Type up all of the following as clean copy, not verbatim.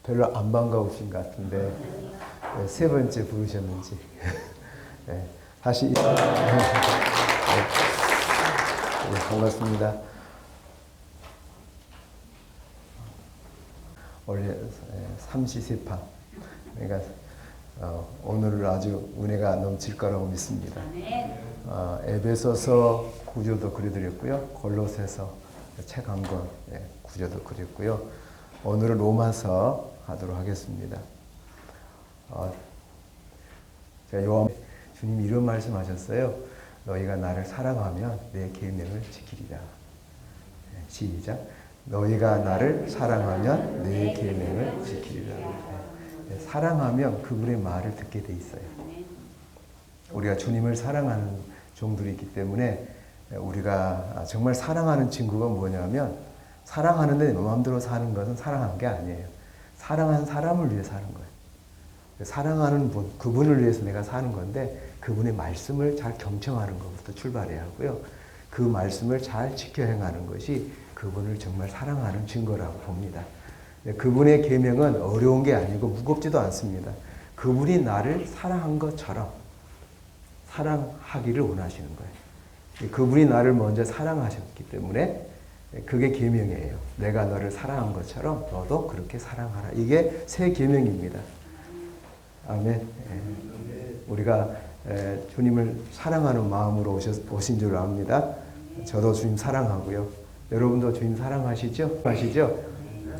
별로 안 반가우신 것 같은데 세 번째 부르셨는지 네, 다시 네, 반갑습니다. 원래 삼시세파 그러니까 오늘 아주 은혜가 넘칠 거라고 믿습니다. 에베소서 구조도 그려드렸고요. 골로새서 책 한 권 구조도 그렸고요. 오늘은 로마서 하도록 하겠습니다. 제가 주님이 이런 말씀하셨어요. 너희가 나를 사랑하면 내 계명을 지키리라. 시작. 너희가 나를 사랑하면 내 계명을 지키리라. 사랑하면 그분의 말을 듣게 돼 있어요. 우리가 주님을 사랑하는 종들이 있기 때문에 우리가 정말 사랑하는 친구가 뭐냐면 사랑하는데 내 마음대로 사는 것은 사랑한 게 아니에요. 사랑하는 사람을 위해 사는 거예요. 사랑하는 분, 그분을 위해서 내가 사는 건데 그분의 말씀을 잘 경청하는 것부터 출발해야 하고요. 그 말씀을 잘 지켜 행하는 것이 그분을 정말 사랑하는 증거라고 봅니다. 그분의 계명은 어려운 게 아니고 무겁지도 않습니다. 그분이 나를 사랑한 것처럼 사랑하기를 원하시는 거예요. 그분이 나를 먼저 사랑하셨기 때문에 그게 계명이에요. 내가 너를 사랑한 것처럼 너도 그렇게 사랑하라. 이게 새 계명입니다. 아멘. 우리가 주님을 사랑하는 마음으로 오신 줄 압니다. 저도 주님 사랑하고요. 여러분도 주님 사랑하시죠? 아시죠?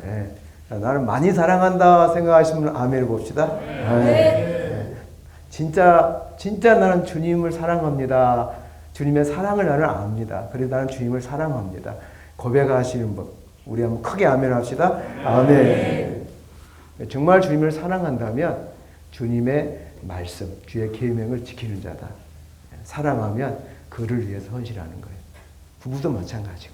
네. 나를 많이 사랑한다 생각하시면 아멘을 봅시다. 네. 진짜 나는 주님을 사랑합니다. 주님의 사랑을 나는 압니다. 그래서 나는 주님을 사랑합니다. 고백하시는 분, 우리 한번 크게 아멘 합시다. 아멘. 정말 주님을 사랑한다면 주님의 말씀, 주의 계명을 지키는 자다. 사랑하면 그를 위해서 헌신하는 거예요. 부부도 마찬가지고.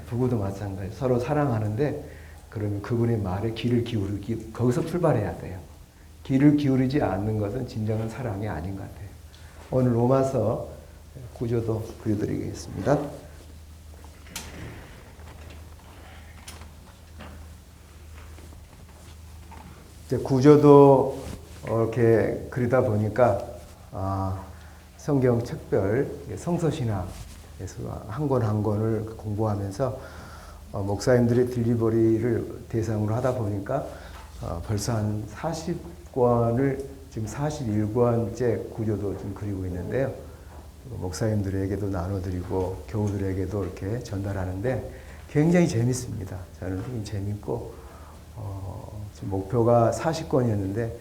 부부도 마찬가지. 서로 사랑하는데 그러면 그분의 말에 귀를 기울이기 거기서 출발해야 돼요. 귀를 기울이지 않는 것은 진정한 사랑이 아닌 것 같아요. 오늘 로마서 구조도 그려드리겠습니다. 이제 구조도 이렇게 그리다 보니까 성경 책별 성서신학에서 한 권 한 권을 공부하면서 목사님들의 딜리버리를 대상으로 하다 보니까 벌써 한 40권을 지금 41권째 구조도 좀 그리고 있는데요. 목사님들에게도 나눠드리고 교우들에게도 이렇게 전달하는데 굉장히 재밌습니다. 저는 굉장히 재밌고 지금 목표가 40권이었는데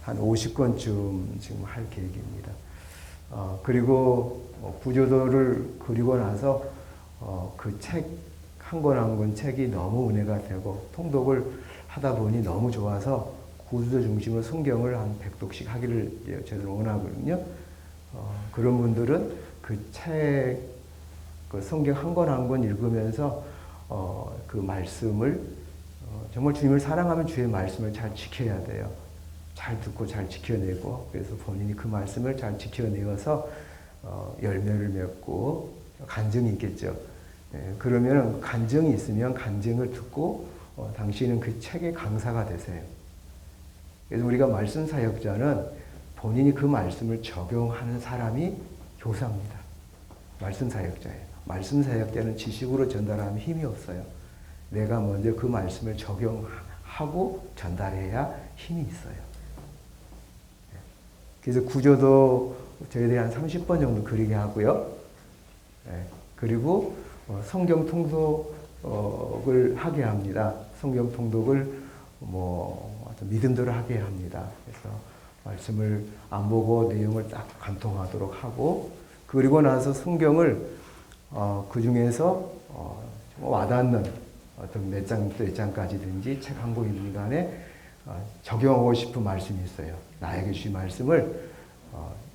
한 50권쯤 지금 할 계획입니다. 그리고 구조도를 그리고 나서 그 책 한 권 한 권 책이 너무 은혜가 되고 통독을 하다 보니 너무 좋아서 구조도 중심으로 성경을 한 100독씩 하기를 저는 원하거든요. 그런 분들은 그 책, 그 성경 한 권 한 권 읽으면서 그 말씀을 정말 주님을 사랑하면 주의 말씀을 잘 지켜야 돼요. 잘 듣고 잘 지켜내고 그래서 본인이 그 말씀을 잘 지켜내어서 열매를 맺고 간증이 있겠죠. 그러면 간증이 있으면 간증을 듣고 당신은 그 책의 강사가 되세요. 그래서 우리가 말씀 사역자는 본인이 그 말씀을 적용하는 사람이 교사입니다. 말씀 사역자예요. 말씀 사역자는 지식으로 전달하면 힘이 없어요. 내가 먼저 그 말씀을 적용하고 전달해야 힘이 있어요. 그래서 구조도 저희들이 한 30번 정도 그리게 하고요. 그리고 성경 통독을 하게 합니다. 성경 통독을 믿음대로 하게 합니다. 그래서 말씀을 안 보고 내용을 딱 관통하도록 하고 그리고 나서 성경을 그 중에서 와닿는 어떤 몇 장부터 몇 장까지든지 책 한 권이든 간에 적용하고 싶은 말씀이 있어요. 나에게 주신 말씀을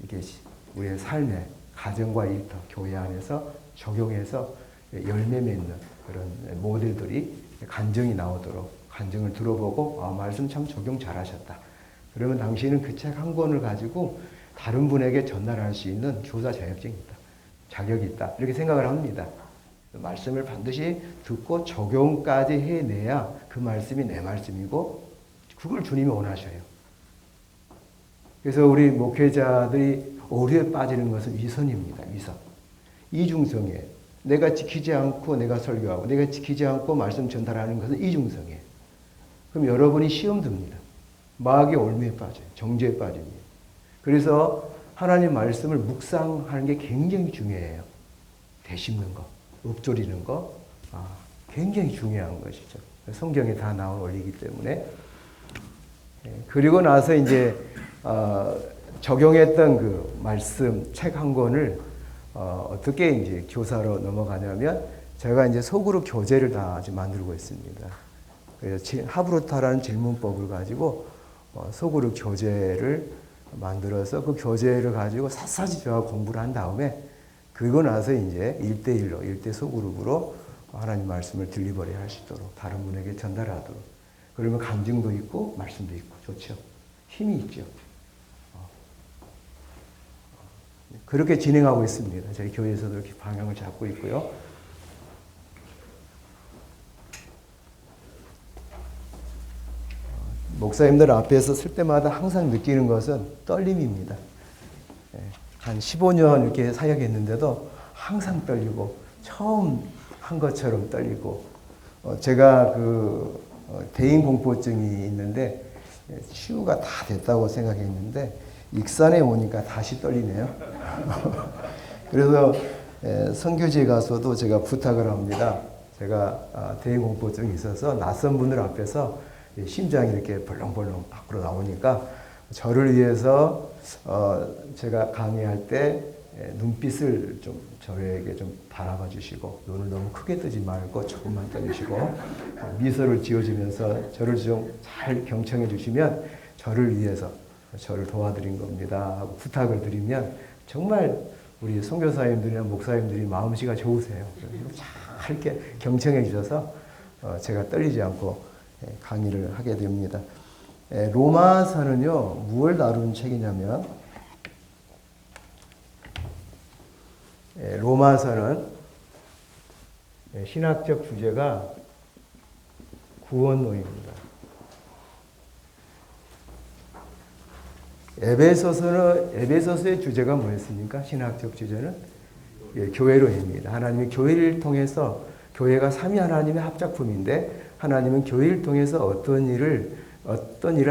이게 우리의 삶에 가정과 일터, 교회 안에서 적용해서 열매 맺는 그런 모델들이 간증이 나오도록 간증을 들어보고 말씀 참 적용 잘하셨다. 그러면 당신은 그 책 한 권을 가지고 다른 분에게 전달할 수 있는 교사 자격증이 있다. 자격이 있다. 이렇게 생각을 합니다. 말씀을 반드시 듣고 적용까지 해내야 그 말씀이 내 말씀이고 그걸 주님이 원하셔요. 그래서 우리 목회자들이 오류에 빠지는 것은 위선입니다. 위선. 이중성이에요. 내가 지키지 않고 내가 설교하고 내가 지키지 않고 말씀 전달하는 것은 이중성이에요. 그럼 여러분이 시험 듭니다. 마귀의 올무에 빠져요. 정죄에 빠집니다. 그래서 하나님 말씀을 묵상하는 게 굉장히 중요해요. 되씹는 거, 읊조리는 거 굉장히 중요한 것이죠. 성경에 다 나온 원리이기 때문에. 그리고 나서 이제 적용했던 그 말씀 책 한 권을 어떻게 이제 교사로 넘어가냐면 제가 이제 소그룹 교재를 다 아주 만들고 있습니다. 그래서 하브루타라는 질문법을 가지고 소그룹 교재를 만들어서 그 교재를 가지고 샅샅이 제가 공부를 한 다음에 그리고 나서 이제 1대1로 1대 소그룹으로 하나님 말씀을 딜리버리 할 수 있도록 다른 분에게 전달하도록 그러면 간증도 있고 말씀도 있고 좋죠. 힘이 있죠. 그렇게 진행하고 있습니다. 저희 교회에서도 이렇게 방향을 잡고 있고요. 목사님들 앞에서 쓸 때마다 항상 느끼는 것은 떨림입니다. 한 15년 이렇게 사역했는데도 항상 떨리고 처음 한 것처럼 떨리고 제가 대인 공포증이 있는데 치유가 다 됐다고 생각했는데 익산에 오니까 다시 떨리네요. 그래서 선교지에 가서도 제가 부탁을 합니다. 제가 대인 공포증이 있어서 낯선 분들 앞에서 심장이 이렇게 벌렁벌렁 밖으로 나오니까 저를 위해서 제가 강의할 때 눈빛을 좀 저에게 좀 바라봐 주시고 눈을 너무 크게 뜨지 말고 조금만 떠주시고 미소를 지어주면서 저를 좀 잘 경청해 주시면 저를 위해서 저를 도와드린 겁니다 하고 부탁을 드리면 정말 우리 선교사님들이나 목사님들이 마음씨가 좋으세요. 잘 이렇게 경청해 주셔서 제가 떨리지 않고 강의를 하게 됩니다. 로마서는요, 무엇을 다루는 책이냐면, 로마서는 신학적 주제가 구원론입니다. 에베소서의 주제가 뭐였습니까? 신학적 주제는 교회론입니다. 하나님이 교회를 통해서 교회가 삼위 하나님의 합작품인데 하나님은 교회를 통해서 어떤 일을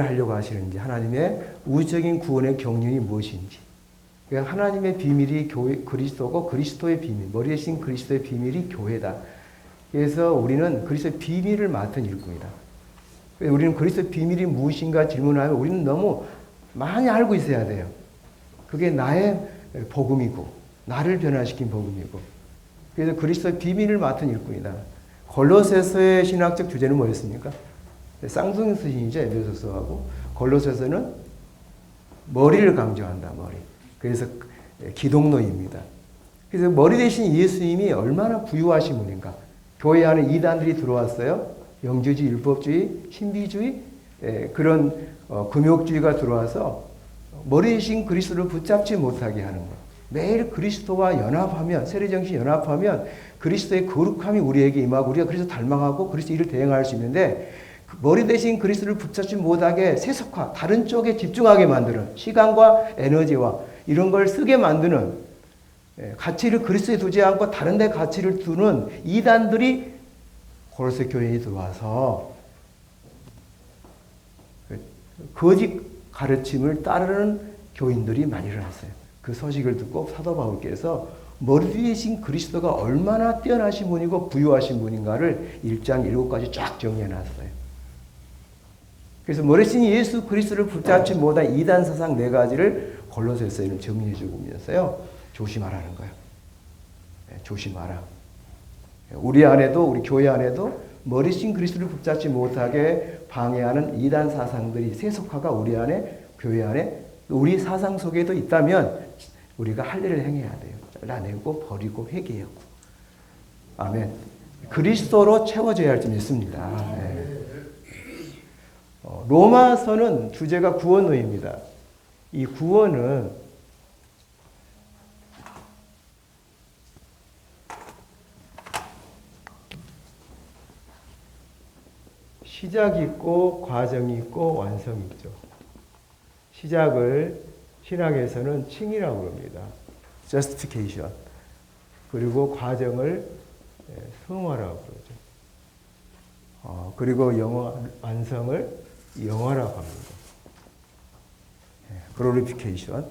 하려고 하시는지 하나님의 우주적인 구원의 경륜이 무엇인지 그러니까 하나님의 비밀이 그리스도고 그리스도의 비밀 머리 대신 그리스도의 비밀이 교회다. 그래서 우리는 그리스도의 비밀을 맡은 일꾼이다. 우리는 그리스도의 비밀이 무엇인가 질문하면 우리는 너무 많이 알고 있어야 돼요. 그게 나의 복음이고 나를 변화시킨 복음이고 그래서 그리스도의 비밀을 맡은 일꾼이다. 골로새서의 신학적 주제는 뭐였습니까? 쌍둥이이죠. 에베소서하고 골로새서는 머리를 강조한다. 머리. 그래서 기독론입니다. 그래서 머리 대신 예수님이 얼마나 부유하신 분인가. 교회 안에 이단들이 들어왔어요. 영주주의, 율법주의, 신비주의 그런 금욕주의가 들어와서 머리 대신 그리스도를 붙잡지 못하게 하는 것. 매일 그리스도와 연합하면 세례정신 연합하면 그리스도의 거룩함이 우리에게 임하고 우리가 그리스도 닮아가고 그리스도 일을 대행할 수 있는데 머리 대신 그리스도를 붙잡지 못하게 세속화, 다른 쪽에 집중하게 만드는 시간과 에너지와 이런 걸 쓰게 만드는 가치를 그리스도에 두지 않고 다른 데 가치를 두는 이단들이 골로새 교회에 들어와서 거짓 가르침을 따르는 교인들이 많이 일어났어요. 그 소식을 듣고 사도 바울께서 머리 대신 그리스도가 얼마나 뛰어나신 분이고 부유하신 분인가를 1장 7가지 쫙 정리해놨어요. 그래서 머리 대신 예수 그리스도를 붙잡지 못한 이단 사상 4가지를 골로새서에는 정리해주면서요. 조심하라는 거예요. 조심하라. 우리 안에도 우리 교회 안에도 머리 대신 그리스도를 붙잡지 못하게 방해하는 이단 사상들이 세속화가 우리 안에 교회 안에 우리 사상 속에도 있다면 우리가 할 일을 행해야 돼요. 잘라내고 버리고 회개하고. 아멘. 그리스도로 채워져야 할 점 있습니다. 네. 로마서는 주제가 구원론입니다. 이 구원은 시작이 있고 과정이 있고 완성이 있죠. 시작을 신학에서는 칭의라고 합니다. justification. 그리고 과정을 성화라고 그러죠. 그리고 완성을 영화라고 합니다. glorification.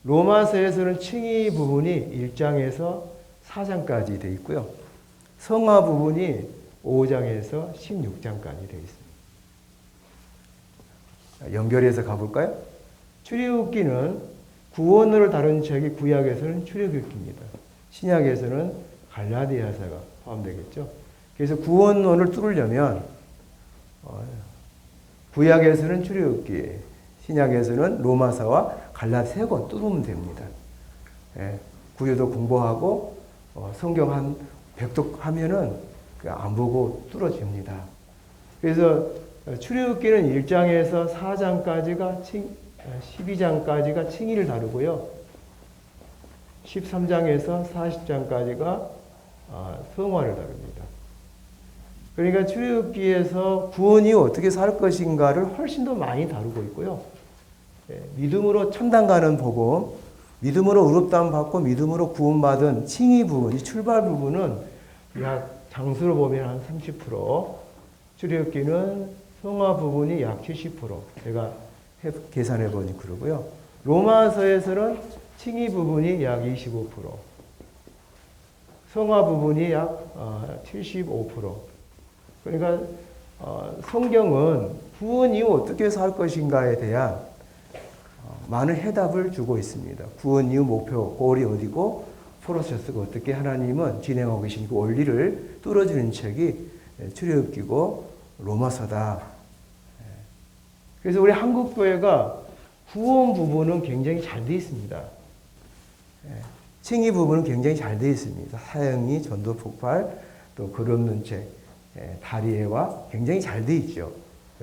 로마서에서는 칭의 부분이 1장에서 4장까지 되어 있고요. 성화 부분이 5장에서 16장까지 되어 있습니다. 연결해서 가볼까요? 출애굽기는 구원을 다룬 책이 구약에서는 출애굽기입니다. 신약에서는 갈라디아서가 포함되겠죠. 그래서 구원론을 뚫으려면 구약에서는 출애굽기, 신약에서는 로마서와 갈라디아 세 권 뚫으면 됩니다. 구약도 공부하고 성경 한 100독 하면은 안 보고 뚫어집니다. 그래서 출애굽기는 1장에서 4장까지가 12장까지가 칭의를 다루고요. 13장에서 40장까지가 성화를 다룹니다. 그러니까 출애굽기에서 구원이 어떻게 살 것인가를 훨씬 더 많이 다루고 있고요. 믿음으로 천당 가는 복음, 믿음으로 의롭다함 받고 믿음으로 구원받은 칭의 부분, 이 출발 부분은 약 장수로 보면 한 30%, 출애굽기는 성화 부분이 약 70%. 제가 계산해 보니 그러고요. 로마서에서는 칭의 부분이 약 25%, 성화 부분이 약 75%. 그러니까 성경은 구원 이후 어떻게 살 것인가에 대한 많은 해답을 주고 있습니다. 구원 이후 목표, 골이 어디고 프로세스가 어떻게 하나님은 진행하고 계신 그 원리를 뚫어주는 책이 출애굽기고 로마서다. 그래서 우리 한국교회가 구원 부분은 굉장히 잘 되어 있습니다. 칭의 부분은 굉장히 잘 되어 있습니다. 사형리, 전도 폭발, 또 글 없는 책, 다리에와 굉장히 잘 되어 있죠.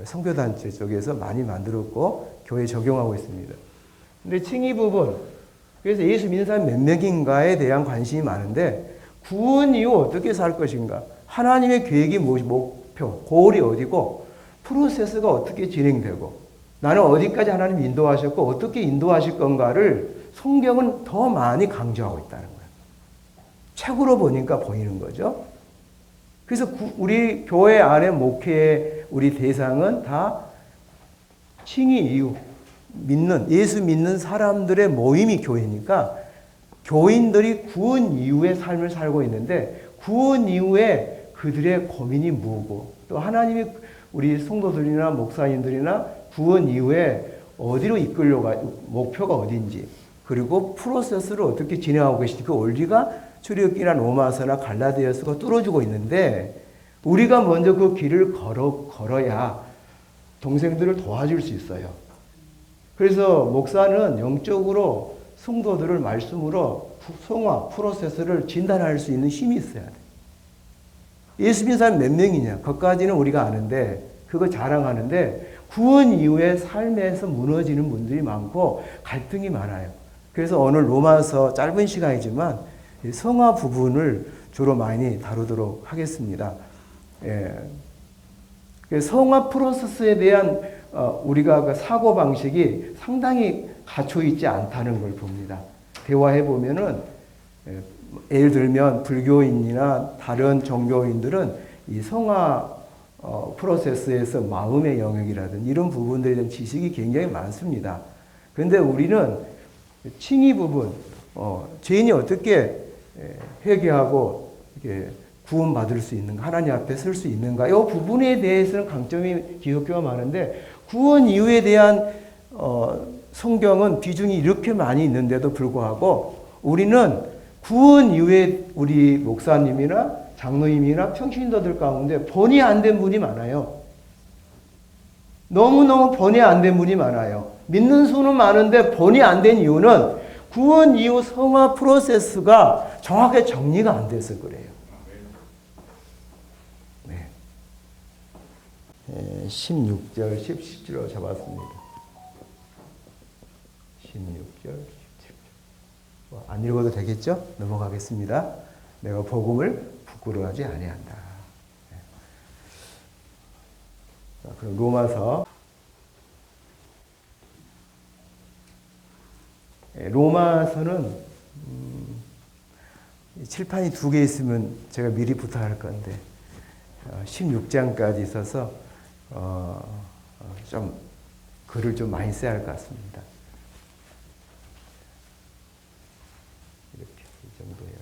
선교단체 쪽에서 많이 만들었고 교회에 적용하고 있습니다. 근데 칭의 부분, 그래서 예수 믿는 사람이 몇 명인가에 대한 관심이 많은데 구원 이후 어떻게 살 것인가, 하나님의 계획이 무엇이, 목표, 골이 어디고 프로세스가 어떻게 진행되고 나는 어디까지 하나님 인도하셨고 어떻게 인도하실 건가를 성경은 더 많이 강조하고 있다는 거예요. 책으로 보니까 보이는 거죠. 그래서 우리 교회 안에 목회의 우리 대상은 다 칭의 이후 믿는, 예수 믿는 사람들의 모임이 교회니까 교인들이 구원 이후의 삶을 살고 있는데 구원 이후에 그들의 고민이 뭐고 또 하나님이 우리 성도들이나 목사님들이나 구원 이후에 어디로 이끌려가, 목표가 어딘지, 그리고 프로세스를 어떻게 진행하고 계신지 그 원리가 출애굽기나 로마서나 갈라디아서가 뚫어주고 있는데 우리가 먼저 그 길을 걸어야 동생들을 도와줄 수 있어요. 그래서 목사는 영적으로 성도들을 말씀으로 성화 프로세스를 진단할 수 있는 힘이 있어야 돼. 예수 믿는 사람 몇 명이냐? 그것까지는 우리가 아는데 그거 자랑하는데 구원 이후의 삶에서 무너지는 분들이 많고 갈등이 많아요. 그래서 오늘 로마서 짧은 시간이지만 성화 부분을 주로 많이 다루도록 하겠습니다. 성화 프로세스에 대한 우리가 그 사고 방식이 상당히 갖춰 있지 않다는 걸 봅니다. 대화해 보면은 예를 들면 불교인이나 다른 종교인들은 이 성화 프로세스에서 마음의 영역이라든지 이런 부분들에 대한 지식이 굉장히 많습니다. 그런데 우리는 칭의 부분, 죄인이 어떻게 회개하고 이렇게 구원받을 수 있는가, 하나님 앞에 설 수 있는가, 이 부분에 대해서는 강점이 기독교가 많은데 구원 이후에 대한 성경은 비중이 이렇게 많이 있는데도 불구하고 우리는 구원 이후에 우리 목사님이나 장로님이나 평신도들 가운데 번이 안 된 분이 많아요. 너무너무 번이 안 된 분이 많아요. 믿는 수는 많은데 번이 안 된 이유는 구원 이후 성화 프로세스가 정확하게 정리가 안 돼서 그래요. 네. 16절, 17절 잡았습니다. 16절, 17절. 안 읽어도 되겠죠? 넘어가겠습니다. 내가 복음을 부끄러워하지 아니한다. 자, 그럼 로마서. 로마서는 칠판이 2개 있으면 제가 미리 부탁할 건데 16장까지 있어서 좀 글을 좀 많이 써야 할 것 같습니다. 이렇게 이 정도 해야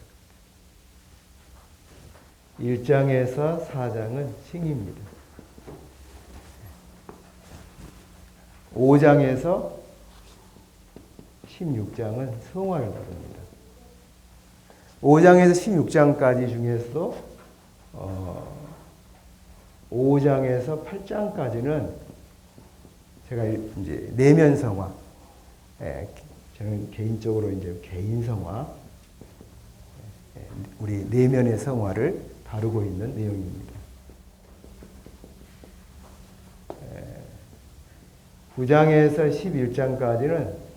1장에서 4장은 칭의입니다. 5장에서 16장은 성화를 다룹니다. 5장에서 16장까지 중에서도 5장에서 8장까지는 제가 이제 내면 성화, 저는 개인적으로 이제 개인 성화, 우리 내면의 성화를 다루고 있는 내용입니다. 9장에서 11장까지는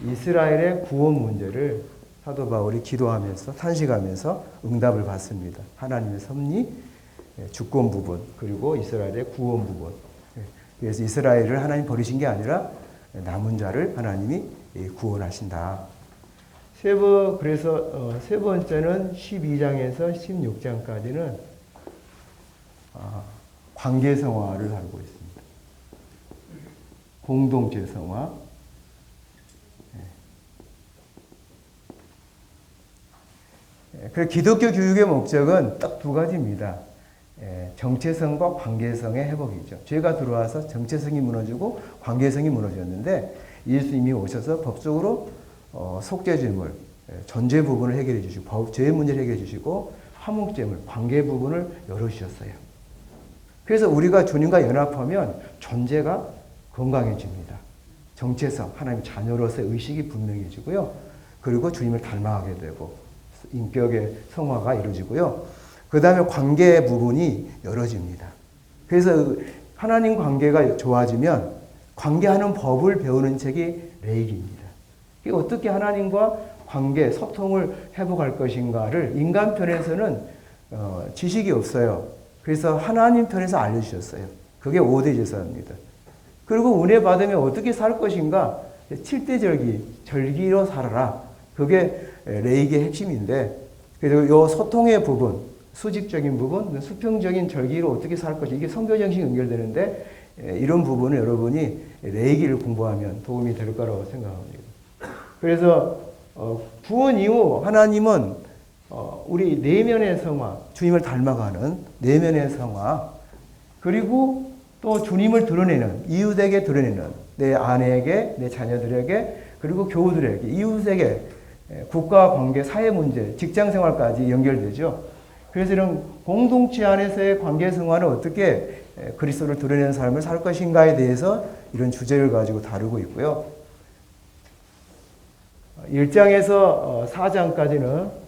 이스라엘의 구원 문제를 사도 바울이 기도하면서 탄식하면서 응답을 받습니다. 하나님의 섭리, 주권 부분, 그리고 이스라엘의 구원 부분. 그래서 이스라엘을 하나님 버리신 게 아니라 남은 자를 하나님이 구원하신다. 그래서 세 번째는 12장에서 16장까지는 관계 성화를 다루고 있습니다. 공동체 성화. 그래서 기독교 교육의 목적은 딱 2가지입니다. 정체성과 관계성의 회복이죠. 죄가 들어와서 정체성이 무너지고 관계성이 무너졌는데 예수님이 오셔서 법적으로 속죄죄물, 전제 부분을 해결해 주시고 죄의 문제를 해결해 주시고 화목죄물, 관계 부분을 열어주셨어요. 그래서 우리가 주님과 연합하면 존재가 건강해집니다. 정체성, 하나님 자녀로서의 의식이 분명해지고요. 그리고 주님을 닮아가게 되고 인격의 성화가 이루어지고요. 그 다음에 관계 부분이 열어집니다. 그래서 하나님 관계가 좋아지면 관계하는 법을 배우는 책이 레이기입니다. 어떻게 하나님과 관계, 소통을 회복할 것인가를 인간 편에서는 지식이 없어요. 그래서 하나님 편에서 알려주셨어요. 그게 5대 제사입니다. 그리고 은혜 받으면 어떻게 살 것인가? 7대 절기로 살아라. 그게 레이기의 핵심인데, 그래서 이 소통의 부분, 수직적인 부분, 수평적인 절기로 어떻게 살 것인가, 이게 선교 정신이 연결되는데, 이런 부분을 여러분이 레이기를 공부하면 도움이 될 거라고 생각합니다. 그래서 구원 이후 하나님은 우리 내면의 성화, 주님을 닮아가는 내면의 성화, 그리고 또 주님을 드러내는, 이웃에게 드러내는, 내 아내에게, 내 자녀들에게, 그리고 교우들에게, 이웃에게, 국가 관계, 사회 문제, 직장 생활까지 연결되죠. 그래서 이런 공동체 안에서의 관계 성화는 어떻게 그리스도를 드러내는 삶을 살 것인가에 대해서 이런 주제를 가지고 다루고 있고요. 1장에서 4장까지는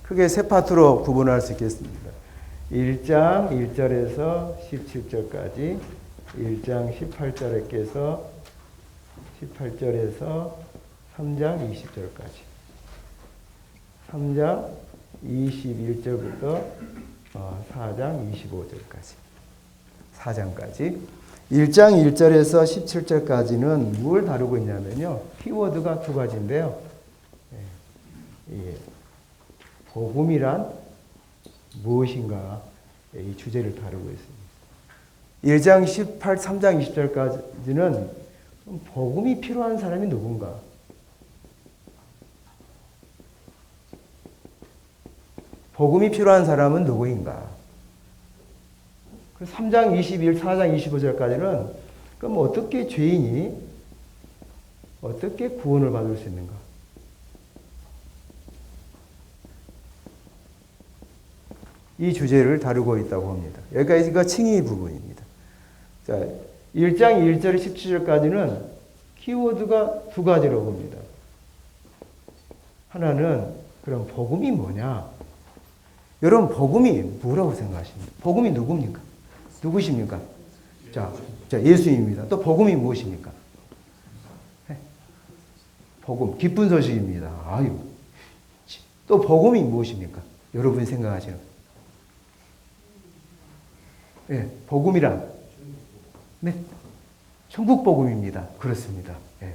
크게 세 파트로 구분할 수 있겠습니다. 1장 1절에서 17절까지, 1장 18절에서 3장 20절까지, 3장 21절부터 4장 25절까지, 4장까지. 1장 1절에서 17절까지는 뭘 다루고 있냐면요. 키워드가 2가지인데요. 복음이란 무엇인가, 이 주제를 다루고 있습니다. 1장 3장 20절까지는 복음이 필요한 사람이 누군가, 복음이 필요한 사람은 누구인가. 3장 21, 4장 25절까지는 그럼 어떻게 죄인이 어떻게 구원을 받을 수 있는가. 이 주제를 다루고 있다고 합니다. 여기까지가 칭의 부분입니다. 자, 1장 1절 17절까지는 키워드가 2가지로 봅니다. 하나는 그럼 복음이 뭐냐? 여러분 복음이 뭐라고 생각하십니까? 복음이 누굽니까? 누구십니까? 자, 예수님입니다. 또 복음이 무엇입니까? 복음, 기쁜 소식입니다. 아유. 또 복음이 무엇입니까? 여러분이 생각하시는. 예, 복음이란. 네. 천국 복음입니다. 그렇습니다. 예.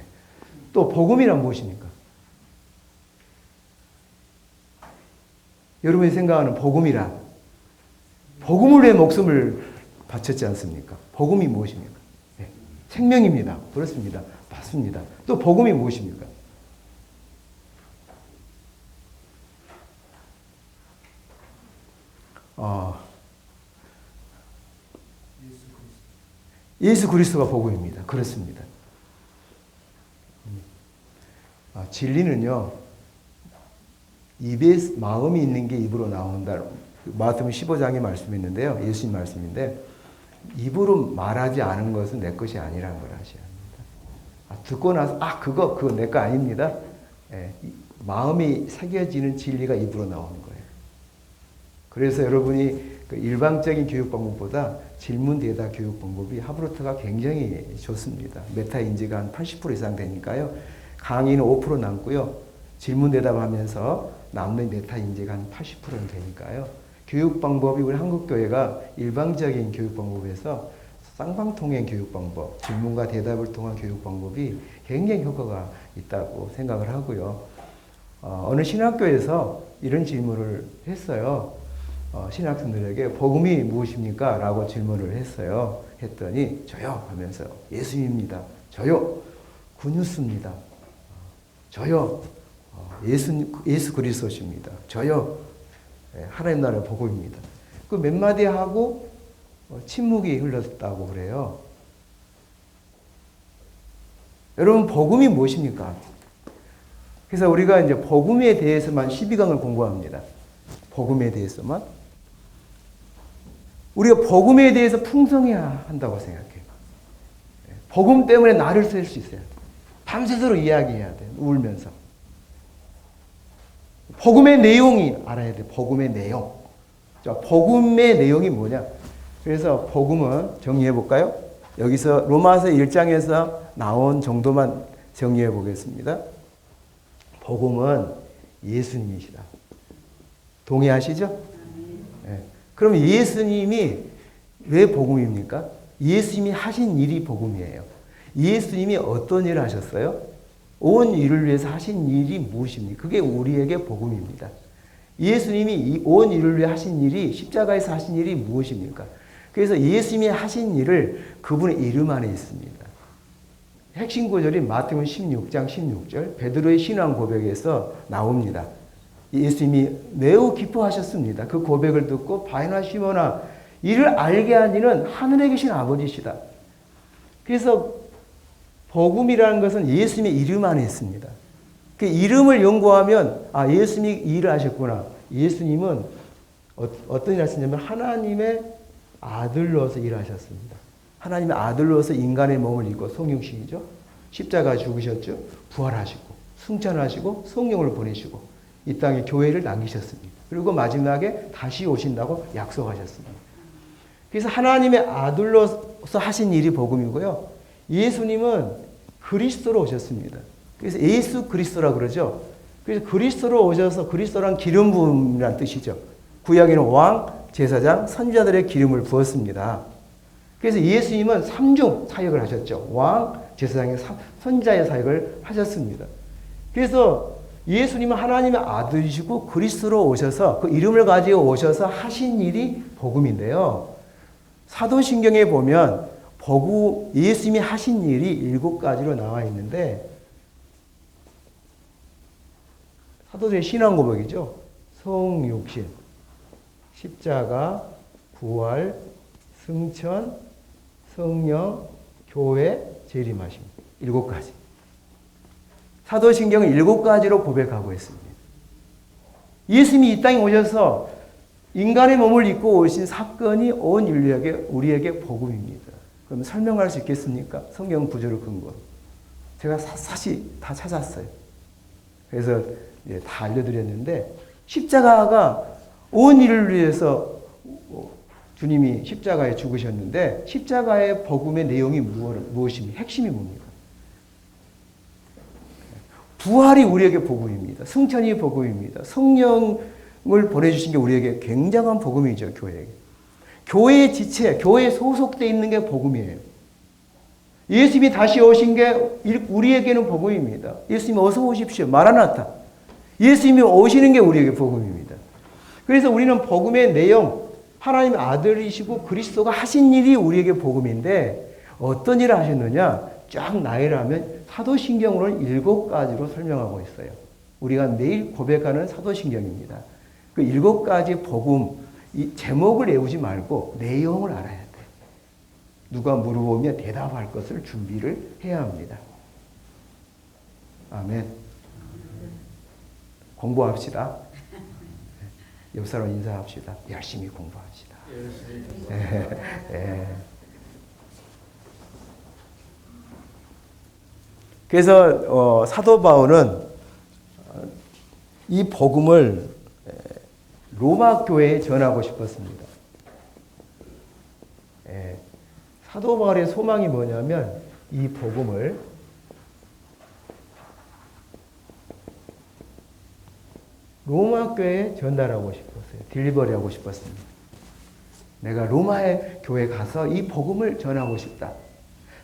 또 복음이란 무엇입니까? 여러분이 생각하는 복음이란. 복음을 위해 목숨을 바쳤지 않습니까? 복음이 무엇입니까? 예. 생명입니다. 그렇습니다. 맞습니다. 또 복음이 무엇입니까? 예수 그리스도가 복음입니다. 그렇습니다. 진리는요, 입에 마음이 있는 게 입으로 나온다. 마태복음 15장에 말씀이 있는데요. 예수님 말씀인데, 입으로 말하지 않은 것은 내 것이 아니라는 걸 아셔야 합니다. 듣고 나서, 그거 내 거 아닙니다. 예, 마음이 새겨지는 진리가 입으로 나오는 거예요. 그래서 여러분이 그 일방적인 교육 방법보다 질문 대답 교육 방법이 하브루트가 굉장히 좋습니다. 메타 인지가 한 80% 이상 되니까요. 강의는 5% 남고요. 질문 대답하면서 남는 메타 인지가 한 80%는 되니까요. 교육 방법이 우리 한국 교회가 일방적인 교육 방법에서 쌍방통행 교육 방법, 질문과 대답을 통한 교육 방법이 굉장히 효과가 있다고 생각을 하고요. 어느 신학교에서 이런 질문을 했어요. 신학생들에게 복음이 무엇입니까? 라고 질문을 했어요. 했더니 저요 하면서 예수님입니다. 저요 구뉴스입니다. 저요 예수 그리스도십니다. 저요 하나님 나라의 복음입니다. 그 몇 마디 하고 침묵이 흘렀다고 그래요. 여러분 복음이 무엇입니까? 그래서 우리가 이제 복음에 대해서만 12강을 공부합니다. 복음에 대해서만. 우리가 복음에 대해서 풍성해야 한다고 생각해요. 복음 때문에 나를 쓸 수 있어야 돼. 밤새도록 이야기해야 돼. 울면서. 복음의 내용이 알아야 돼. 복음의 내용. 자, 복음의 내용이 뭐냐? 그래서 복음은 정리해 볼까요? 여기서 로마서 1장에서 나온 정도만 정리해 보겠습니다. 복음은 예수님이시다. 동의하시죠? 네. 그럼 예수님이 왜 복음입니까? 예수님이 하신 일이 복음이에요. 예수님이 어떤 일을 하셨어요? 온 일을 위해서 하신 일이 무엇입니까? 그게 우리에게 복음입니다. 예수님이 온 일을 위해 하신 일이 십자가에서 하신 일이 무엇입니까? 그래서 예수님이 하신 일을 그분의 이름 안에 있습니다. 핵심 구절이 마태복음 16장 16절 베드로의 신앙 고백에서 나옵니다. 예수님이 매우 기뻐하셨습니다. 그 고백을 듣고 바요나 시몬아 이를 알게 한 이는 하늘에 계신 아버지시다. 그래서 복음이라는 것은 예수님의 이름 안에 있습니다. 그 이름을 연구하면 예수님이 이 일을 하셨구나. 예수님은 어떤 일을 하셨냐면 하나님의 아들로서 일하셨습니다. 하나님의 아들로서 인간의 몸을 입고 성육신이죠. 십자가 죽으셨죠. 부활하시고 승천하시고 성령을 보내시고 이 땅에 교회를 남기셨습니다. 그리고 마지막에 다시 오신다고 약속하셨습니다. 그래서 하나님의 아들로서 하신 일이 복음이고요. 예수님은 그리스도로 오셨습니다. 그래서 예수 그리스도라 그러죠. 그래서 그리스도로 오셔서 그리스도란 기름 부음이란 뜻이죠. 구약에는 왕, 제사장, 선지자들의 기름을 부었습니다. 그래서 예수님은 삼중 사역을 하셨죠. 왕, 제사장의 선지자의 사역을 하셨습니다. 그래서 예수님은 하나님의 아들이시고 그리스도로 오셔서 그 이름을 가지고 오셔서 하신 일이 복음인데요. 사도신경에 보면 예수님이 하신 일이 7가지로 나와 있는데 사도들의 신앙 고백이죠. 성육신, 십자가, 부활, 승천, 성령, 교회, 재림하심. 7가지. 사도신경은 7가지로 고백하고 있습니다. 예수님이 이 땅에 오셔서 인간의 몸을 입고 오신 사건이 온 인류에게 우리에게 복음입니다. 그럼 설명할 수 있겠습니까? 성경 구절을 근거로. 제가 사실 다 찾았어요. 그래서 다 알려드렸는데 십자가가 온 인류를 위해서 주님이 십자가에 죽으셨는데 십자가의 복음의 내용이 무엇입니까? 핵심이 뭡니까? 부활이 우리에게 복음입니다. 승천이 복음입니다. 성령을 보내주신 게 우리에게 굉장한 복음이죠. 교회에게. 교회의 지체, 교회에 소속되어 있는 게 복음이에요. 예수님이 다시 오신 게 우리에게는 복음입니다. 예수님 어서 오십시오. 마라나타. 예수님이 오시는 게 우리에게 복음입니다. 그래서 우리는 복음의 내용, 하나님의 아들이시고 그리스도가 하신 일이 우리에게 복음인데 어떤 일을 하셨느냐? 쫙 나열하면 사도신경으로는 7가지로 설명하고 있어요. 우리가 매일 고백하는 사도신경입니다. 그 7가지 복음, 이 제목을 외우지 말고 내용을 알아야 돼. 누가 물어보면 대답할 것을 준비를 해야 합니다. 아멘. 공부합시다. 옆 사람 인사합시다. 열심히 공부합시다. 그래서 사도 바울은 이 복음을 로마 교회에 전하고 싶었습니다. 사도 바울의 소망이 뭐냐면 이 복음을 로마 교회에 전달하고 싶었어요. 딜리버리하고 싶었습니다. 내가 로마의 교회에 가서 이 복음을 전하고 싶다.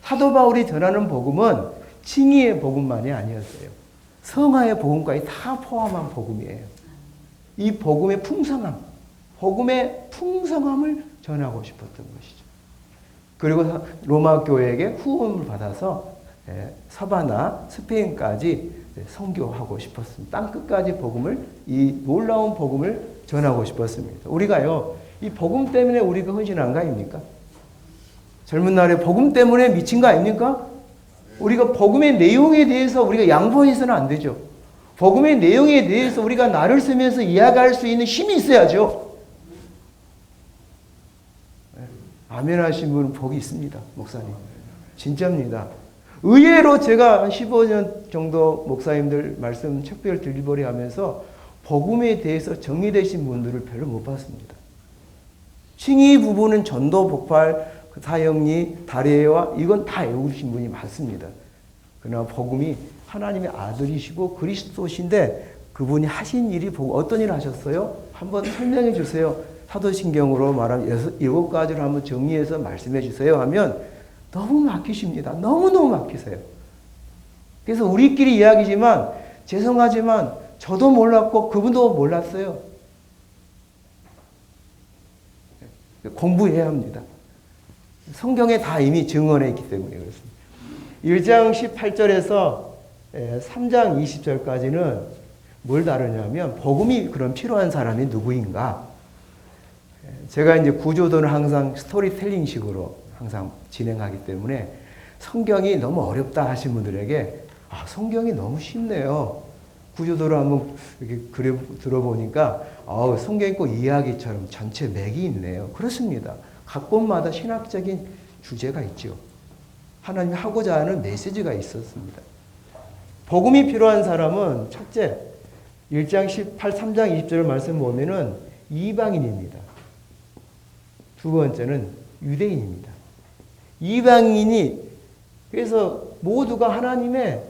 사도 바울이 전하는 복음은 칭의의 복음만이 아니었어요. 성화의 복음까지 다 포함한 복음이에요. 이 복음의 풍성함, 복음의 풍성함을 전하고 싶었던 것이죠. 그리고 로마 교회에게 후원을 받아서 서바나, 스페인까지 선교하고 싶었습니다. 땅끝까지 복음을, 이 놀라운 복음을 전하고 싶었습니다. 우리가요, 이 복음 때문에 우리가 헌신한 거 아닙니까? 젊은 날에 복음 때문에 미친 거 아닙니까? 우리가 복음의 내용에 대해서 우리가 양보해서는 안 되죠. 복음의 내용에 대해서 우리가 나를 쓰면서 이야기할 수 있는 힘이 있어야죠. 아멘 하신 분은 복이 있습니다. 목사님. 진짜입니다. 의외로 제가 한 15년 정도 목사님들 말씀 특별 딜리버리 하면서 복음에 대해서 정리되신 분들을 별로 못 봤습니다. 칭의 부분은 전도, 복발, 사형리, 다례와 이건 다 외우신 분이 많습니다. 그러나 복음이 하나님의 아들이시고 그리스도신데 그분이 하신 일이 어떤 일을 하셨어요? 한번 설명해 주세요. 사도신경으로 말하면 7가지를 한번 정리해서 말씀해 주세요 하면 너무 막히십니다. 너무너무 막히세요. 그래서 우리끼리 이야기지만 죄송하지만 저도 몰랐고 그분도 몰랐어요. 공부해야 합니다. 성경에 다 이미 증언해 있기 때문에 그렇습니다. 1장 18절에서 3장 20절까지는 뭘 다루냐면 복음이 그런 필요한 사람이 누구인가? 제가 이제 구조도는 항상 스토리텔링식으로 항상 진행하기 때문에 성경이 너무 어렵다 하신 분들에게 성경이 너무 쉽네요. 구조도를 한번 이렇게 들어보니까 성경이 꼭 이야기처럼 전체 맥이 있네요. 그렇습니다. 각 본마다 신학적인 주제가 있죠. 하나님이 하고자 하는 메시지가 있었습니다. 복음이 필요한 사람은 첫째, 1장 18, 3장 20절 말씀 보면은 이방인입니다. 두 번째는 유대인입니다. 이방인이 그래서 모두가 하나님의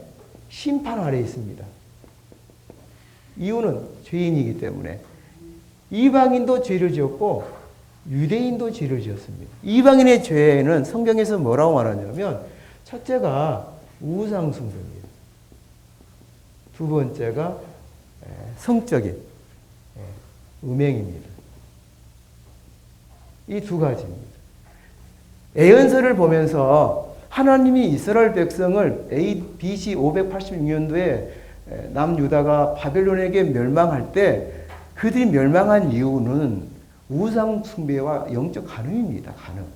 심판 아래에 있습니다. 이유는 죄인이기 때문에 이방인도 죄를 지었고 유대인도 죄를 지었습니다. 이방인의 죄는 성경에서 뭐라고 말하냐면 첫째가 우상숭배입니다. 두 번째가 성적인 음행입니다. 이 두 가지입니다. 예언서를 보면서 하나님이 이스라엘 백성을 BC 586년도에 남유다가 바벨론에게 멸망할 때 그들이 멸망한 이유는 우상 숭배와 영적 간음입니다. 간음.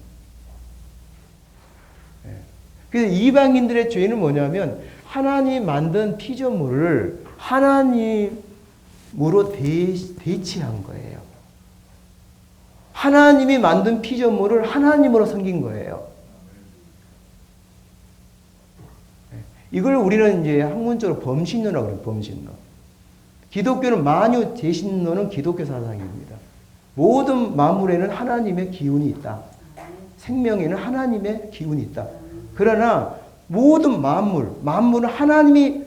그래서 이방인들의 죄는 뭐냐면 하나님 만든 피조물을 하나님으로 대치한 거예요. 하나님이 만든 피조물을 하나님으로 섬긴 거예요. 이걸 우리는 이제 학문적으로 범신론이라고 그래요. 범신론. 기독교는 만유 재신론은 기독교 사상입니다. 모든 만물에는 하나님의 기운이 있다. 생명에는 하나님의 기운이 있다. 그러나 모든 만물은 하나님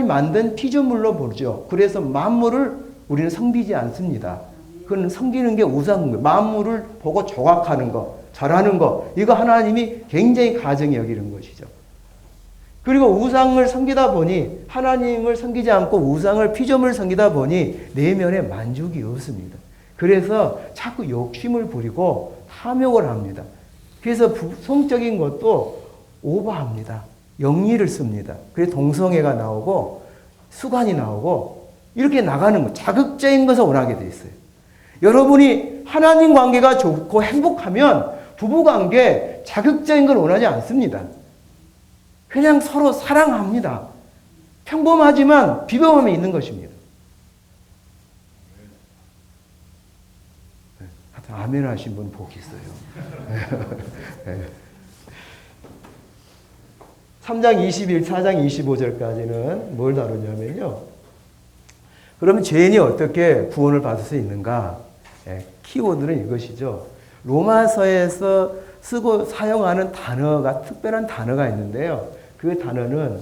만든 피조물로 보죠. 그래서 만물을 우리는 섬기지 않습니다. 그건 섬기는 게 우상인 거예요. 만물을 보고 조각하는 거, 잘하는 거, 이거 하나님이 굉장히 가증히 여기는 것이죠. 그리고 우상을 섬기다 보니, 하나님을 섬기지 않고 우상을 피조물을 섬기다 보니 내면에 만족이 없습니다. 그래서 자꾸 욕심을 부리고 탐욕을 합니다. 그래서 성적인 것도 오버합니다. 영리를 씁니다. 그래서 동성애가 나오고 수관이 나오고 이렇게 나가는 거, 자극적인 것을 원하게 돼 있어요. 여러분이 하나님 관계가 좋고 행복하면 부부 관계 자극적인 걸 원하지 않습니다. 그냥 서로 사랑합니다. 평범하지만 비범함이 있는 것입니다. 아멘 하신 분 복 있어요. 3장 21, 4장 25절까지는 뭘 다루냐면요. 그러면 죄인이 어떻게 구원을 받을 수 있는가? 키워드는 이것이죠. 로마서에서 쓰고 사용하는 단어가, 특별한 단어가 있는데요. 그 단어는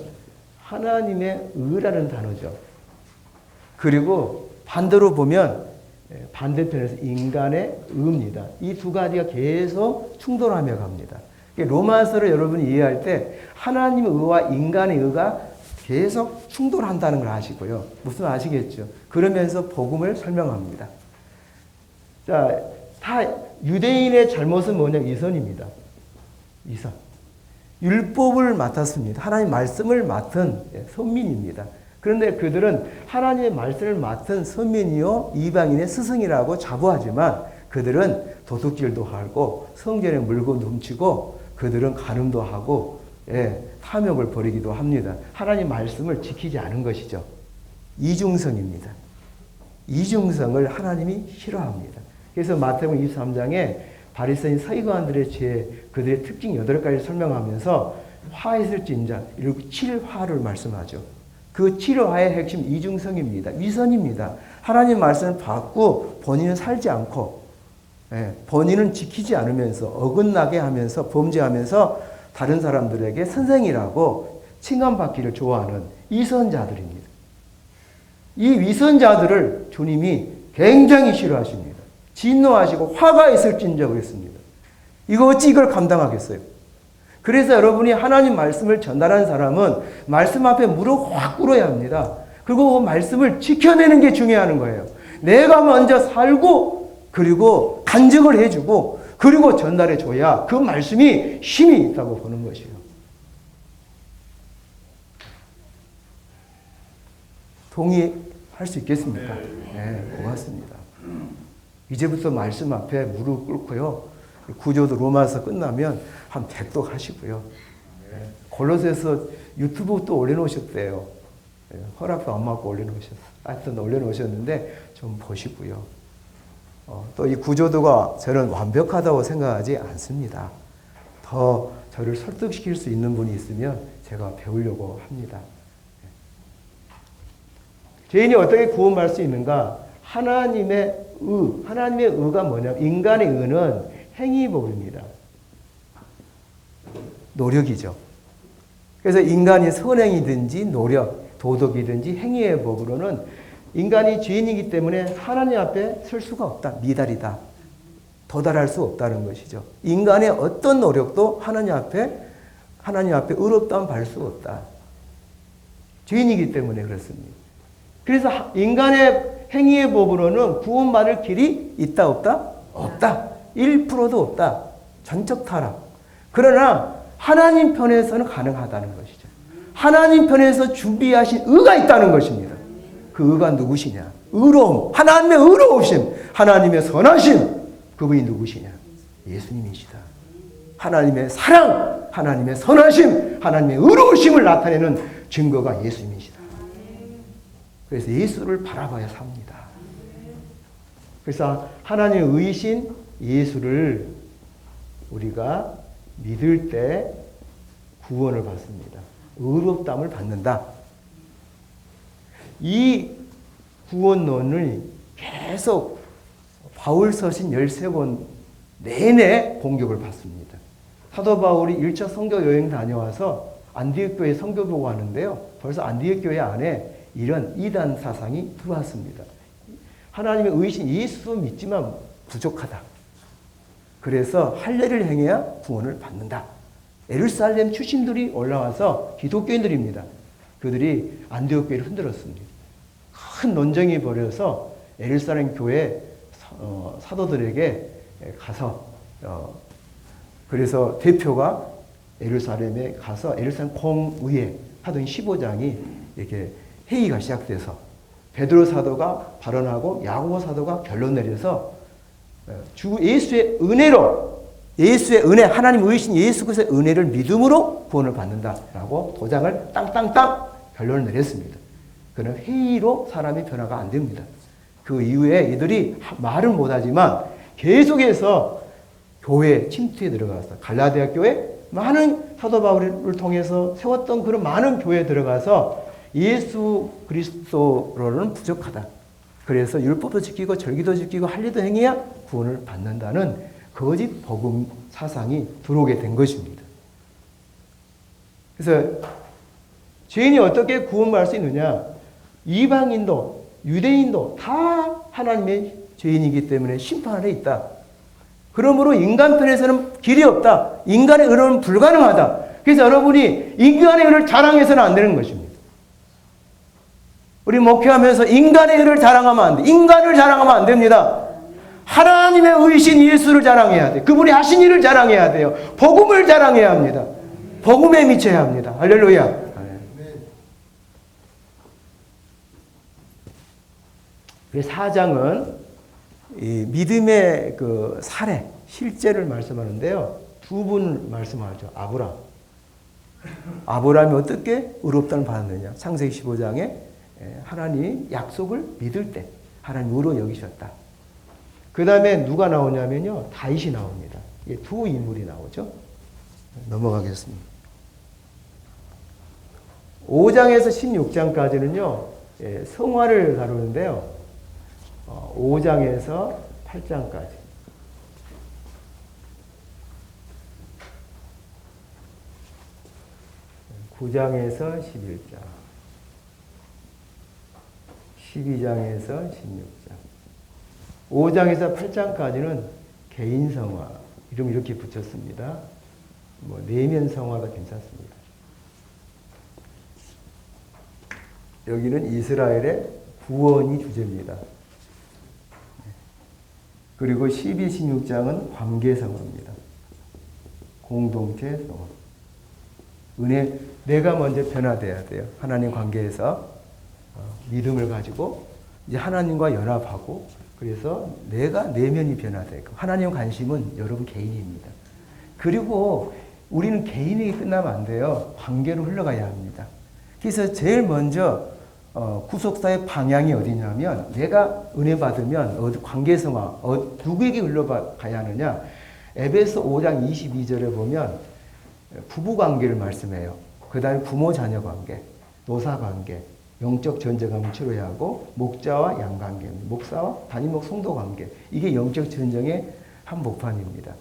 하나님의 의라는 단어죠. 그리고 반대로 보면 반대편에서 인간의 의입니다. 이 두 가지가 계속 충돌하며 갑니다. 로마서를 여러분이 이해할 때 하나님의 의와 인간의 의가 계속 충돌한다는 걸 아시고요. 무슨 아시겠죠? 그러면서 복음을 설명합니다. 자, 다 유대인의 잘못은 뭐냐면 이선입니다. 이선. 율법을 맡았습니다. 하나님의 말씀을 맡은 선민입니다. 그런데 그들은 하나님의 말씀을 맡은 선민이요 이방인의 스승이라고 자부하지만 그들은 도둑질도 하고 성전에 물고 넘치고 그들은 간음도 하고 탐욕을 벌이기도 합니다. 하나님 말씀을 지키지 않은 것이죠. 이중성입니다. 이중성을 하나님이 싫어합니다. 그래서 마태복음 23장에 바리새인 서기관들의 죄, 그들의 특징 8가지를 설명하면서 화했을진자, 이렇게 7화를 말씀하죠. 그 7화의 핵심 이중성입니다. 위선입니다. 하나님 말씀을 받고 본인은 살지 않고 본인은 지키지 않으면서 어긋나게 하면서 범죄하면서 다른 사람들에게 선생이라고 칭함받기를 좋아하는 위선자들입니다. 이 위선자들을 주님이 굉장히 싫어하십니다. 진노하시고 화가 있을진저 그랬습니다. 이거 어찌 이걸 감당하겠어요? 그래서 여러분이 하나님 말씀을 전달하는 사람은 말씀 앞에 무릎 확 꿇어야 합니다. 그리고 그 말씀을 지켜내는 게 중요한 거예요. 내가 먼저 살고 그리고 간증을 해주고 그리고 전달해 줘야 그 말씀이 힘이 있다고 보는 것이에요. 동의할 수 있겠습니까? 네, 고맙습니다. 이제부터 말씀 앞에 무릎 꿇고요. 구조도 로마서 끝나면 한 100독 하시고요. 골로새서 유튜브 또 올려놓으셨대요. 허락도 안 받고 하여튼 올려놓으셨는데 좀 보시고요. 또 이 구조도가 저는 완벽하다고 생각하지 않습니다. 더 저를 설득시킬 수 있는 분이 있으면 제가 배우려고 합니다. 죄인이 어떻게 구원받을 수 있는가? 하나님의 의가 뭐냐면 인간의 의는 행위법입니다. 노력이죠. 그래서 인간이 선행이든지 노력, 도덕이든지 행위의 법으로는 인간이 죄인이기 때문에 하나님 앞에 설 수가 없다. 미달이다. 도달할 수 없다는 것이죠. 인간의 어떤 노력도 하나님 앞에 의롭다면 받을 수 없다. 죄인이기 때문에 그렇습니다. 그래서 인간의 행위의 법으로는 구원받을 길이 있다 없다? 없다. 1%도 없다. 전적 타락. 그러나 하나님 편에서는 가능하다는 것이죠. 하나님 편에서 준비하신 의가 있다는 것입니다. 그 의가 누구시냐? 의로움. 하나님의 의로우심. 하나님의 선하심. 그분이 누구시냐? 예수님이시다. 하나님의 사랑. 하나님의 선하심. 하나님의 의로우심을 나타내는 증거가 예수님이시다. 그래서 예수를 바라봐야 삽니다. 그래서 하나님의 의이신 예수를 우리가 믿을 때 구원을 받습니다. 의롭다함을 받는다. 이 구원론을 계속 바울 서신 13권 내내 공격을 받습니다. 사도 바울이 1차 선교 여행 다녀와서 안디옥 교회 선교 보고 하는데요. 벌써 안디옥 교회 안에 이런 이단 사상이 들어왔습니다. 하나님의 의신 예수 믿지만 부족하다. 그래서 할례를 행해야 구원을 받는다. 예루살렘 출신들이 올라와서 기독교인들입니다. 그들이 안디옥 교회를 흔들었습니다. 큰 논쟁이 벌어서 예루살렘 교회 사도들에게 가서 그래서 대표가 예루살렘에 가서 예루살렘 공의회 사도행 15장이 이렇게 회의가 시작돼서 베드로 사도가 발언하고 야고보 사도가 결론 내려서 주 예수의 은혜로 예수의 은혜 하나님 의신 예수 그리스도의 은혜를 믿음으로 구원을 받는다라고 도장을 땅땅땅 결론을 내렸습니다. 그러나 회의로 사람이 변화가 안 됩니다. 그 이후에 이들이 말은 못하지만 계속해서 교회 침투에 들어가서 갈라디아 교회 많은 사도 바울을 통해서 세웠던 그런 많은 교회에 들어가서 예수 그리스도로는 부족하다. 그래서 율법도 지키고 절기도 지키고 할례도 행해야 구원을 받는다는 거짓 복음 사상이 들어오게 된 것입니다. 그래서 죄인이 어떻게 구원받을 수 있느냐? 이방인도 유대인도 다 하나님의 죄인이기 때문에 심판 아래 있다. 그러므로 인간 편에서는 길이 없다. 인간의 의로는 불가능하다. 그래서 여러분이 인간의 의를 자랑해서는 안 되는 것입니다. 우리 목회하면서 인간의 의를 자랑하면 안 돼. 인간을 자랑하면 안 됩니다. 하나님의 의신 예수를 자랑해야 돼. 그분이 하신 일을 자랑해야 돼요. 복음을 자랑해야 합니다. 복음에 미쳐야 합니다. 할렐루야. 그래서 4장은 이 믿음의 그 사례, 실제를 말씀하는데요. 두 분 말씀하죠. 아브라함이 어떻게 의롭다는 받았느냐. 창세기 15장에 하나님 약속을 믿을 때 하나님 의로 여기셨다. 그 다음에 누가 나오냐면요. 다윗이 나옵니다. 두 인물이 나오죠. 넘어가겠습니다. 5장에서 16장까지는요. 성화를 다루는데요. 5장에서 8장까지. 9장에서 11장. 12장에서 16장. 5장에서 8장까지는 개인 성화. 이름 이렇게 붙였습니다. 내면 성화도 괜찮습니다. 여기는 이스라엘의 구원이 주제입니다. 그리고 12, 16장은 관계성화입니다. 공동체 성화. 은혜, 내가 먼저 변화돼야 돼요. 하나님 관계에서 믿음을 가지고 이제 하나님과 연합하고 그래서 내가 내면이 변화되고 하나님 관심은 여러분 개인입니다. 그리고 우리는 개인에게 끝나면 안 돼요. 관계로 흘러가야 합니다. 그래서 제일 먼저 구속사의 방향이 어디냐면 내가 은혜 받으면 관계성화 누구에게 흘러가야 하느냐. 에베소 5장 22절에 보면 부부관계를 말씀해요. 그 다음에 부모-자녀 관계, 노사관계, 영적 전쟁을 치러야 하고 목자와 양관계, 목사와 담임목 성도 관계. 이게 영적 전쟁의 한복판입니다.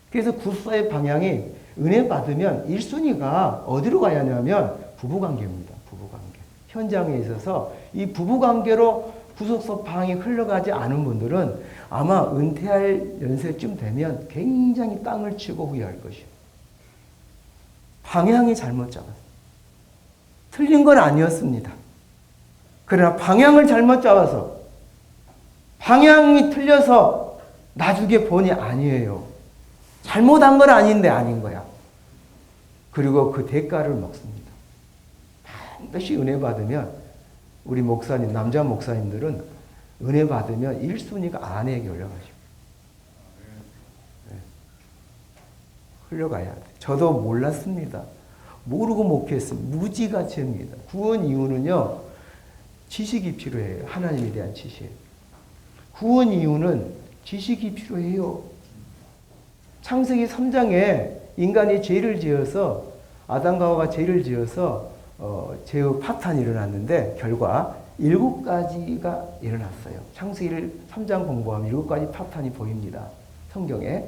그래서 구속사의 방향이 은혜 받으면 1순위가 어디로 가야 하냐면 부부관계입니다. 부부관계. 현장에 있어서 이 부부관계로 구속사 방향이 흘러가지 않은 분들은 아마 은퇴할 연세쯤 되면 굉장히 땅을 치고 후회할 것이에요. 방향이 잘못 잡았어요. 틀린 건 아니었습니다. 그러나 방향을 잘못 잡아서 방향이 틀려서 나중에 보니 아니에요. 잘못한 건 아닌데 아닌 거야. 그리고 그 대가를 먹습니다. 반드시 은혜 받으면 우리 목사님, 남자 목사님들은 은혜 받으면 1순위가 아내에게 올라가죠. 흘러가야 돼. 저도 몰랐습니다. 모르고 목회했습니다. 무지가치입니다. 구원 이유는요. 지식이 필요해요. 하나님에 대한 지식. 구원 이유는 지식이 필요해요. 창세기 3장에 인간이 죄를 지어서 아담과 하와가 죄를 지어서 죄의 파탄이 일어났는데 결과 7가지가 일어났어요. 창세기를 3장 공부하면 7가지 파탄이 보입니다. 성경에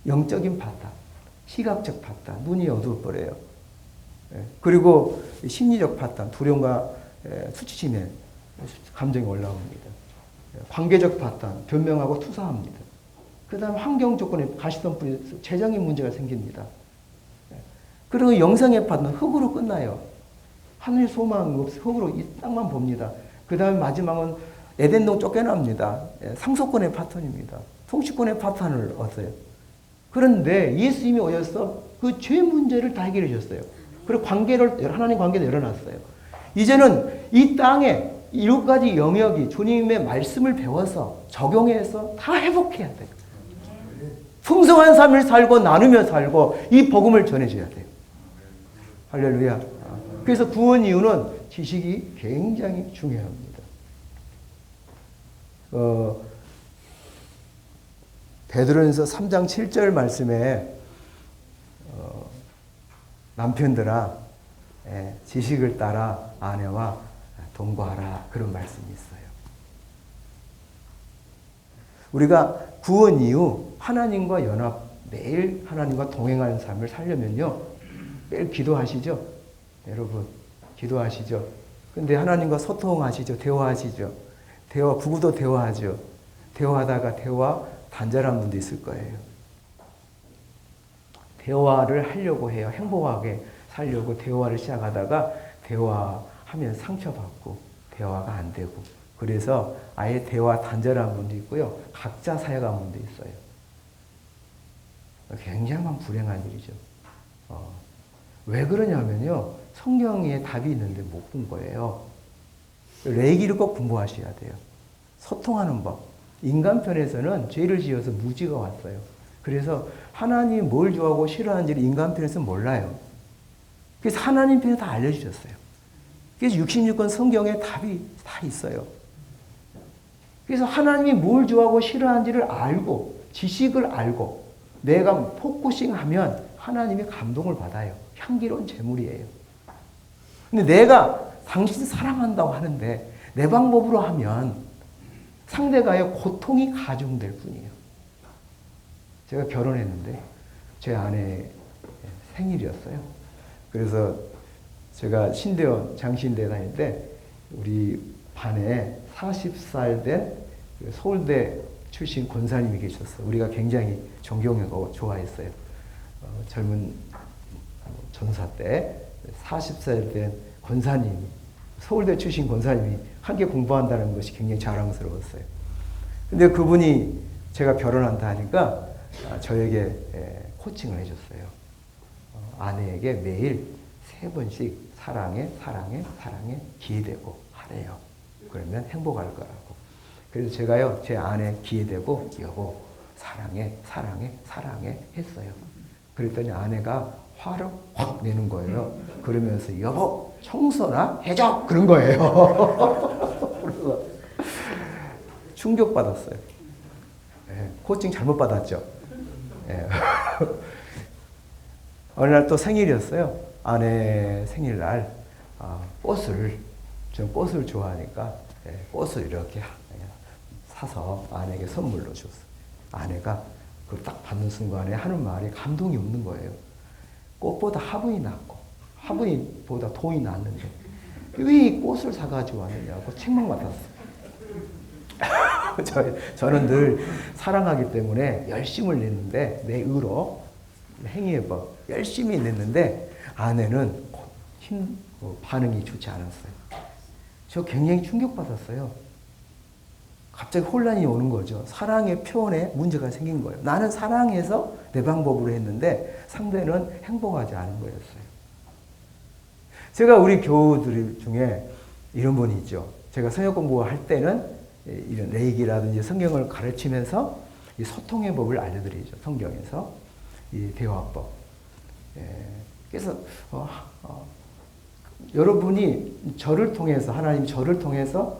영적인 파탄, 시각적 파탄, 눈이 어두워버려요. 그리고 심리적 파탄, 두려움과 수치심에 감정이 올라옵니다. 관계적 파탄, 변명하고 투사합니다. 그 다음 환경 조건에 가시덤불이 재정의 문제가 생깁니다. 그리고 영성의 파탄, 흙으로 끝나요. 하늘의 소망 없이 흙으로 이 땅만 봅니다. 그 다음에 마지막은 에덴동 쫓겨납니다. 상속권의 파탄입니다. 통치권의 파탄을 얻어요. 그런데 예수님이 오셔서 그 죄 문제를 다 해결해 주셨어요. 그리고 하나님 관계를 열어놨어요. 이제는 이 땅에 7가지 영역이 주님의 말씀을 배워서 적용해서 다 회복해야 돼요. 풍성한 삶을 살고 나누며 살고 이 복음을 전해줘야 돼요. 할렐루야. 그래서 구원 이유는 지식이 굉장히 중요합니다. 베드로전서 3장 7절 말씀에 남편들아 지식을 따라 아내와 동거하라 그런 말씀이 있어요. 우리가 구원 이후 하나님과 연합, 매일 하나님과 동행하는 삶을 살려면요, 매일 기도하시죠. 여러분 기도하시죠. 근데 하나님과 소통하시죠. 대화하시죠. 부부도 대화하죠. 대화하다가 대화 단절한 분도 있을 거예요. 대화를 하려고 해요. 행복하게 살려고 대화를 시작하다가 대화하면 상처받고 대화가 안 되고 그래서 아예 대화 단절한 분도 있고요. 각자 사역한 분도 있어요. 굉장한 불행한 일이죠. 왜 그러냐면요. 성경에 답이 있는데 못 본 거예요. 레위기를 꼭 공부하셔야 돼요. 소통하는 법. 인간 편에서는 죄를 지어서 무지가 왔어요. 그래서 하나님이 뭘 좋아하고 싫어하는지를 인간 편에서 몰라요. 그래서 하나님 편에 다 알려주셨어요. 그래서 66권 성경에 답이 다 있어요. 그래서 하나님이 뭘 좋아하고 싫어하는지를 알고 지식을 알고 내가 포커싱하면 하나님의 감동을 받아요. 향기로운 제물이에요. 근데 내가 당신 사랑한다고 하는데 내 방법으로 하면 상대가의 고통이 가중될 뿐이에요. 제가 결혼했는데 제 아내 생일이었어요. 그래서 제가 신대원 장신대 다닐 때 우리 반에 40살 된 서울대 출신 권사님이 계셨어요. 우리가 굉장히 존경하고 좋아했어요. 젊은 전사 때 40살 된 권사님이 서울대 출신 권사님이 함께 공부한다는 것이 굉장히 자랑스러웠어요. 근데 그분이 제가 결혼한다 하니까 저에게 코칭을 해줬어요. 아내에게 매일 3번씩 사랑해 기대고 하래요. 그러면 행복할 거라고. 그래서 제가요, 제 아내 기대고 여보 사랑해 했어요. 그랬더니 아내가 화를 확 내는 거예요. 그러면서 여보 청소나 해줘 그런 거예요. 그래서 충격받았어요. 코칭 잘못 받았죠. 어느 날 또 생일이었어요. 아내 생일날 전 꽃을 좋아하니까 꽃을 이렇게 사서 아내에게 선물로 줬어요. 아내가 그걸 딱 받는 순간에 하는 말이 감동이 없는 거예요. 꽃보다 화분이 낫고 화분보다 돈이 낫는데 왜 이 꽃을 사가지고 왔느냐고 책망받았어요. 저는 늘 사랑하기 때문에 열심을 냈는데 내 의로 행위의 법 열심히 냈는데 아내는 반응이 좋지 않았어요. 저 굉장히 충격받았어요. 갑자기 혼란이 오는 거죠. 사랑의 표현에 문제가 생긴 거예요. 나는 사랑해서 내 방법으로 했는데 상대는 행복하지 않은 거였어요. 제가 우리 교우들 중에 이런 분이 있죠. 제가 성역 공부할 때는 이런 레이기라든지 성경을 가르치면서 이 소통의 법을 알려드리죠. 성경에서 이 대화법. 그래서 여러분이 저를 통해서 하나님 저를 통해서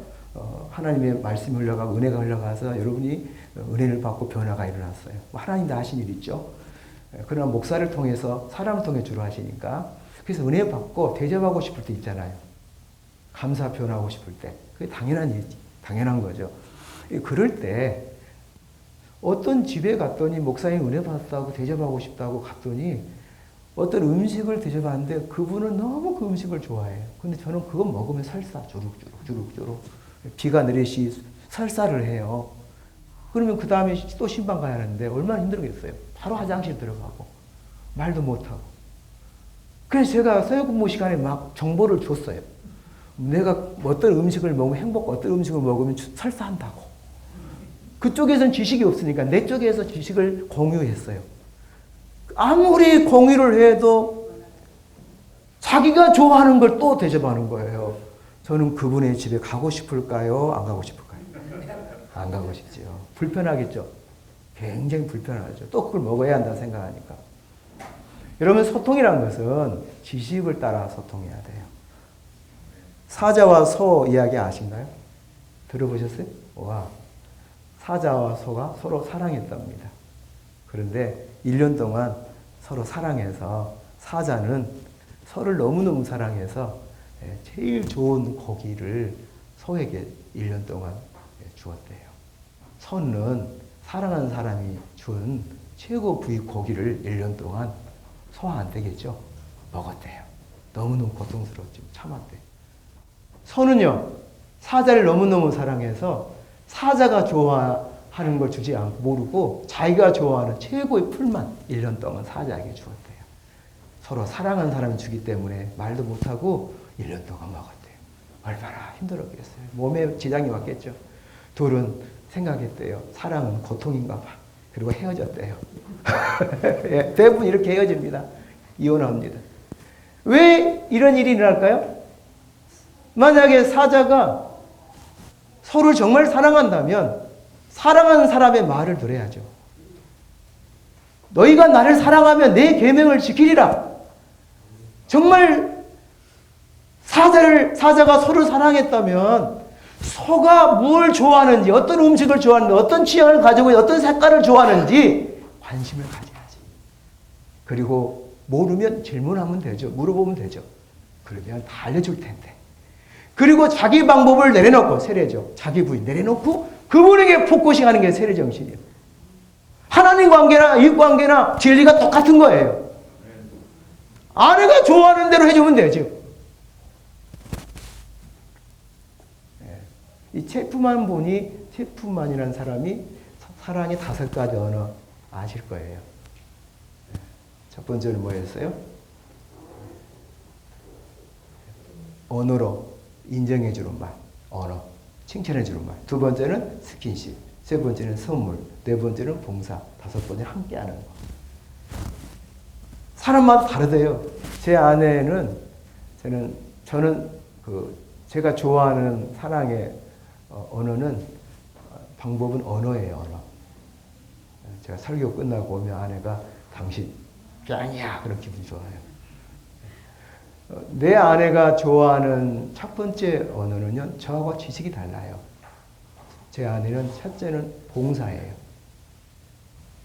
하나님의 말씀이 흘러가고 은혜가 흘러가서 여러분이 은혜를 받고 변화가 일어났어요. 하나님도 하신 일 있죠. 그러나 목사를 통해서 사람을 통해 주로 하시니까 그래서 은혜 받고 대접하고 싶을 때 있잖아요. 감사 표현하고 싶을 때. 그게 당연한 일이지. 당연한 거죠. 그럴 때 어떤 집에 갔더니 목사님 은혜 받았다고 대접하고 싶다고 갔더니 어떤 음식을 드셔봤는데 그분은 너무 그 음식을 좋아해요. 근데 저는 그거 먹으면 설사 주룩주룩 비가 내리시 설사를 해요. 그러면 그 다음에 또 신방 가야 하는데 얼마나 힘들겠어요. 바로 화장실 들어가고 말도 못하고. 그래서 제가 서역 근무 시간에 막 정보를 줬어요. 내가 어떤 음식을 먹으면 어떤 음식을 먹으면 설사한다고. 그쪽에서는 지식이 없으니까 내 쪽에서 지식을 공유했어요. 아무리 공유를 해도 자기가 좋아하는 걸 또 대접하는 거예요. 저는 그분의 집에 가고 싶을까요? 안 가고 싶을까요? 안 가고 싶지요. 불편하겠죠. 굉장히 불편하죠. 또 그걸 먹어야 한다 생각하니까. 여러분, 소통이라는 것은 지식을 따라 소통해야 돼요. 사자와 소 이야기 아신가요? 들어보셨어요? 와, 사자와 소가 서로 사랑했답니다. 그런데 1년 동안 서로 사랑해서 사자는 소를 너무너무 사랑해서 제일 좋은 고기를 소에게 1년 동안 주었대요. 소는 사랑하는 사람이 준 최고 부위 고기를 1년 동안 소화 안 되겠죠? 먹었대요. 너무너무 고통스러웠지만 참았대요. 소는요, 사자를 너무너무 사랑해서 사자가 좋아하는 걸 주지 않고 모르고 자기가 좋아하는 최고의 풀만 1년 동안 사자에게 주었대요. 서로 사랑하는 사람이 주기 때문에 말도 못하고 1년 동안 먹었대요. 얼마나 힘들었겠어요. 몸에 지장이 왔겠죠. 둘은 생각했대요. 사랑은 고통인가 봐. 그리고 헤어졌대요. 예, 대부분 이렇게 헤어집니다. 이혼합니다. 왜 이런 일이 일어날까요? 만약에 사자가 소를 정말 사랑한다면 사랑하는 사람의 말을 들어야죠. 너희가 나를 사랑하면 내 계명을 지키리라. 정말 사자가 소를 사랑했다면 소가 뭘 좋아하는지, 어떤 음식을 좋아하는지, 어떤 취향을 가지고 어떤 색깔을 좋아하는지 관심을 가져야지. 그리고 모르면 질문하면 되죠. 물어보면 되죠. 그러면 다 알려줄 텐데. 그리고 자기 방법을 내려놓고, 세례죠. 자기 부인 내려놓고 그분에게 포커싱하는 게 세례 정신이에요. 하나님 관계나 이웃 관계나 진리가 똑같은 거예요. 아내가 좋아하는 대로 해주면 되죠. 이 체프만이라는 사람이 사랑의 5가지 언어 아실 거예요. 첫 번째는 뭐였어요? 언어로 인정해주는 말, 언어, 칭찬해주는 말. 두 번째는 스킨십, 세 번째는 선물, 네 번째는 봉사, 5번째는 함께하는 거. 사람마다 다르대요. 제 아내는 저는 제가 좋아하는 사랑의 언어는 방법은 언어예요, 언어. 제가 설교 끝나고 오면 아내가 당신 짱이야 그런 기분이 좋아요. 내 아내가 좋아하는 첫 번째 언어는요, 저하고 지식이 달라요. 제 아내는 첫째는 봉사예요.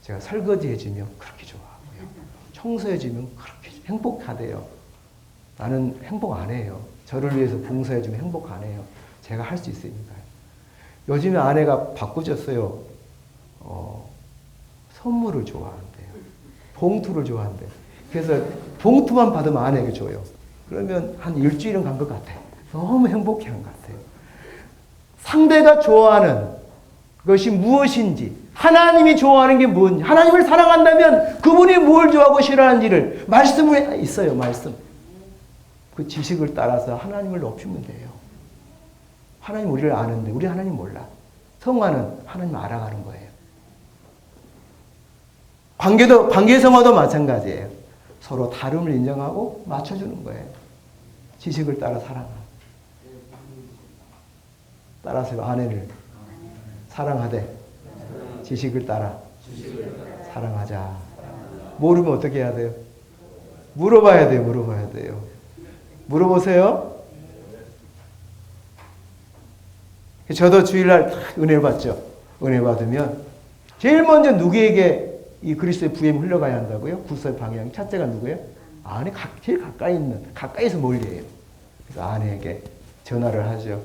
제가 설거지 해주면 그렇게 좋아하고요. 청소해주면 그렇게 행복하대요. 나는 행복 안 해요. 저를 위해서 봉사해주면 행복 안 해요. 제가 할 수 있으니까요. 요즘에 아내가 바꾸셨어요. 선물을 좋아한대요. 봉투를 좋아한대요. 그래서 봉투만 받으면 아내에게 줘요. 그러면 한 일주일은 간 것 같아요. 너무 행복해한 것 같아요. 상대가 좋아하는 것이 무엇인지, 하나님이 좋아하는 게 뭔지, 하나님을 사랑한다면 그분이 뭘 좋아하고 싫어하는지를 말씀에 있어요. 말씀. 그 지식을 따라서 하나님을 높이면 돼요. 하나님 우리를 아는데 우리 하나님 몰라. 성화는 하나님 알아가는 거예요. 관계성화도 마찬가지예요. 서로 다름을 인정하고 맞춰주는 거예요. 지식을 따라 사랑하는. 따라서 아내를 사랑하되 지식을 따라 사랑하자. 모르면 어떻게 해야 돼요? 물어봐야 돼요. 물어보세요. 저도 주일날 은혜를 받죠. 은혜 받으면 제일 먼저 누구에게 이 그리스도의 부임이 흘러가야 한다고요? 구서의 방향. 첫째가 누구예요? 아내 제일 가까이서 멀리해요. 그래서 아내에게 전화를 하죠.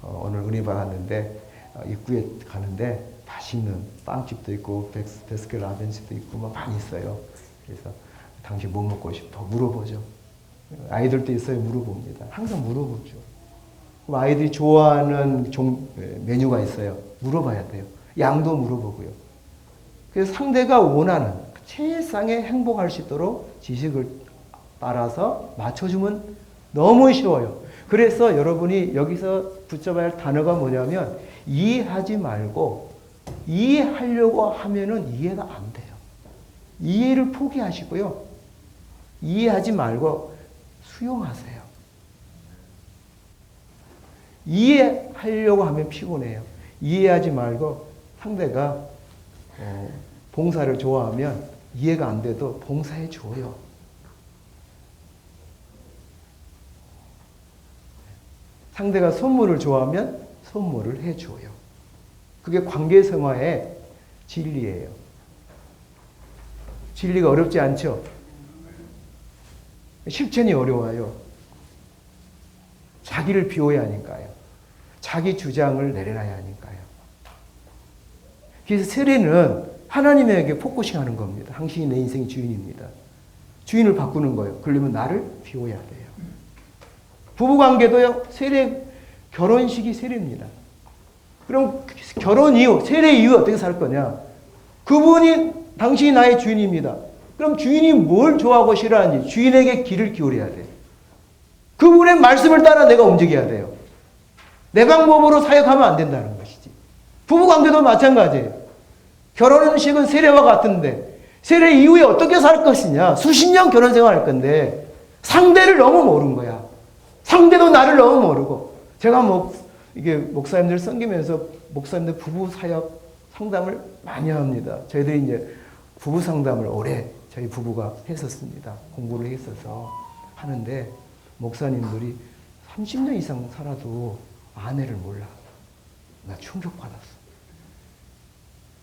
오늘 은혜 받았는데 입구에 가는데 맛있는 빵집도 있고 베스킨 라빈스도 있고 뭐 많이 있어요. 그래서 당신 뭐 먹고 싶어? 물어보죠. 아이들도 있어요. 물어봅니다. 항상 물어보죠. 그럼 아이들이 좋아하는 메뉴가 있어요. 물어봐야 돼요. 양도 물어보고요. 그래서 상대가 원하는 최상의 행복할 수 있도록 지식을 따라서 맞춰주면 너무 쉬워요. 그래서 여러분이 여기서 붙잡아야 할 단어가 뭐냐면 이해하지 말고 이해하려고 하면은 이해가 안 돼요. 이해를 포기하시고요. 이해하지 말고 수용하세요. 이해하려고 하면 피곤해요. 이해하지 말고 상대가 봉사를 좋아하면 이해가 안 돼도 봉사해 줘요. 상대가 선물을 좋아하면 선물을 해 줘요. 그게 관계성화의 진리예요. 진리가 어렵지 않죠? 실천이 어려워요. 자기를 비워야 하니까요. 자기 주장을 내려놔야 하니까요. 그래서 세례는 하나님에게 포커싱하는 겁니다. 당신이 내 인생의 주인입니다. 주인을 바꾸는 거예요. 그러려면 나를 비워야 돼요. 부부관계도요. 세례, 결혼식이 세례입니다. 그럼 결혼 이후, 세례 이후 어떻게 살 거냐? 그분이 당신이 나의 주인입니다. 그럼 주인이 뭘 좋아하고 싫어하는지 주인에게 귀를 기울여야 돼요. 그분의 말씀을 따라 내가 움직여야 돼요. 내 방법으로 사역하면 안 된다는 것이지. 부부관계도 마찬가지예요. 결혼식은 세례와 같은데 세례 이후에 어떻게 살 것이냐. 수십 년 결혼 생활할 건데 상대를 너무 모르는 거야. 상대도 나를 너무 모르고. 제가 이게 목사님들 섬기면서 목사님들 부부 사역 상담을 많이 합니다. 저희들이 이제 부부 상담을 오래 저희 부부가 했었습니다. 공부를 했어서 하는데 목사님들이 30년 이상 살아도 아내를 몰라. 나 충격받았어.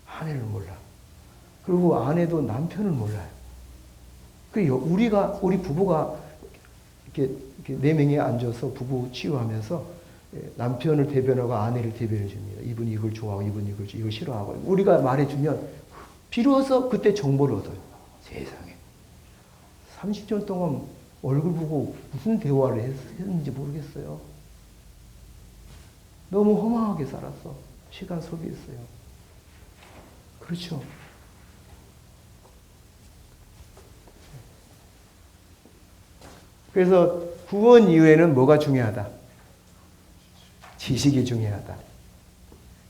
아내를 몰라. 그리고 아내도 남편을 몰라요. 우리 부부가 이렇게 네 명이 앉아서 부부 치유하면서 남편을 대변하고 아내를 대변해 줍니다. 이분이 이걸 좋아하고 이분이 이걸 싫어하고. 우리가 말해주면 비로소 그때 정보를 얻어요. 세상에. 30년 동안 얼굴 보고 무슨 대화를 했는지 모르겠어요. 너무 허망하게 살았어. 시간 소비했어요. 그렇죠. 그래서 구원 이후에는 뭐가 중요하다? 지식이 중요하다.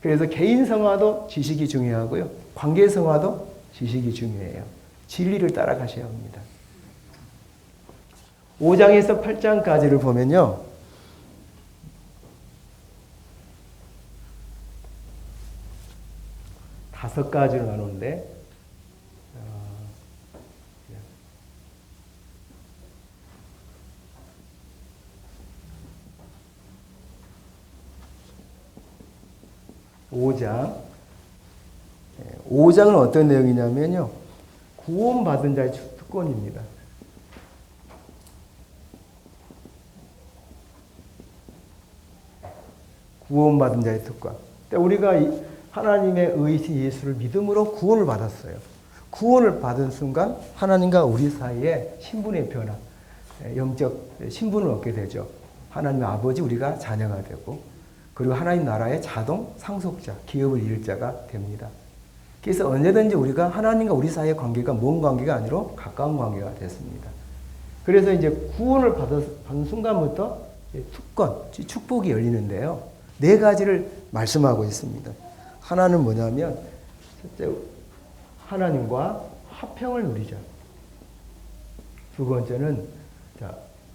그래서 개인 성화도 지식이 중요하고요. 관계 성화도 지식이 중요해요. 진리를 따라가셔야 합니다. 5장에서 8장까지를 보면요. 다섯 가지로 나누는데 5장은 어떤 내용이냐면요. 구원받은 자의 특권입니다. 구원받은 자의 특권. 우리가 하나님의 의이신 예수를 믿음으로 구원을 받았어요. 구원을 받은 순간 하나님과 우리 사이에 신분의 변화, 영적 신분을 얻게 되죠. 하나님의 아버지 우리가 자녀가 되고 그리고 하나님 나라의 자동 상속자, 기업을 이룰 자가 됩니다. 그래서 언제든지 우리가 하나님과 우리 사이의 관계가 먼 관계가 아니라 가까운 관계가 됐습니다. 그래서 이제 구원을 받은 순간부터 특권, 축복이 열리는데요. 네 가지를 말씀하고 있습니다. 하나는 뭐냐면 첫째, 하나님과 화평을 누리자. 두 번째는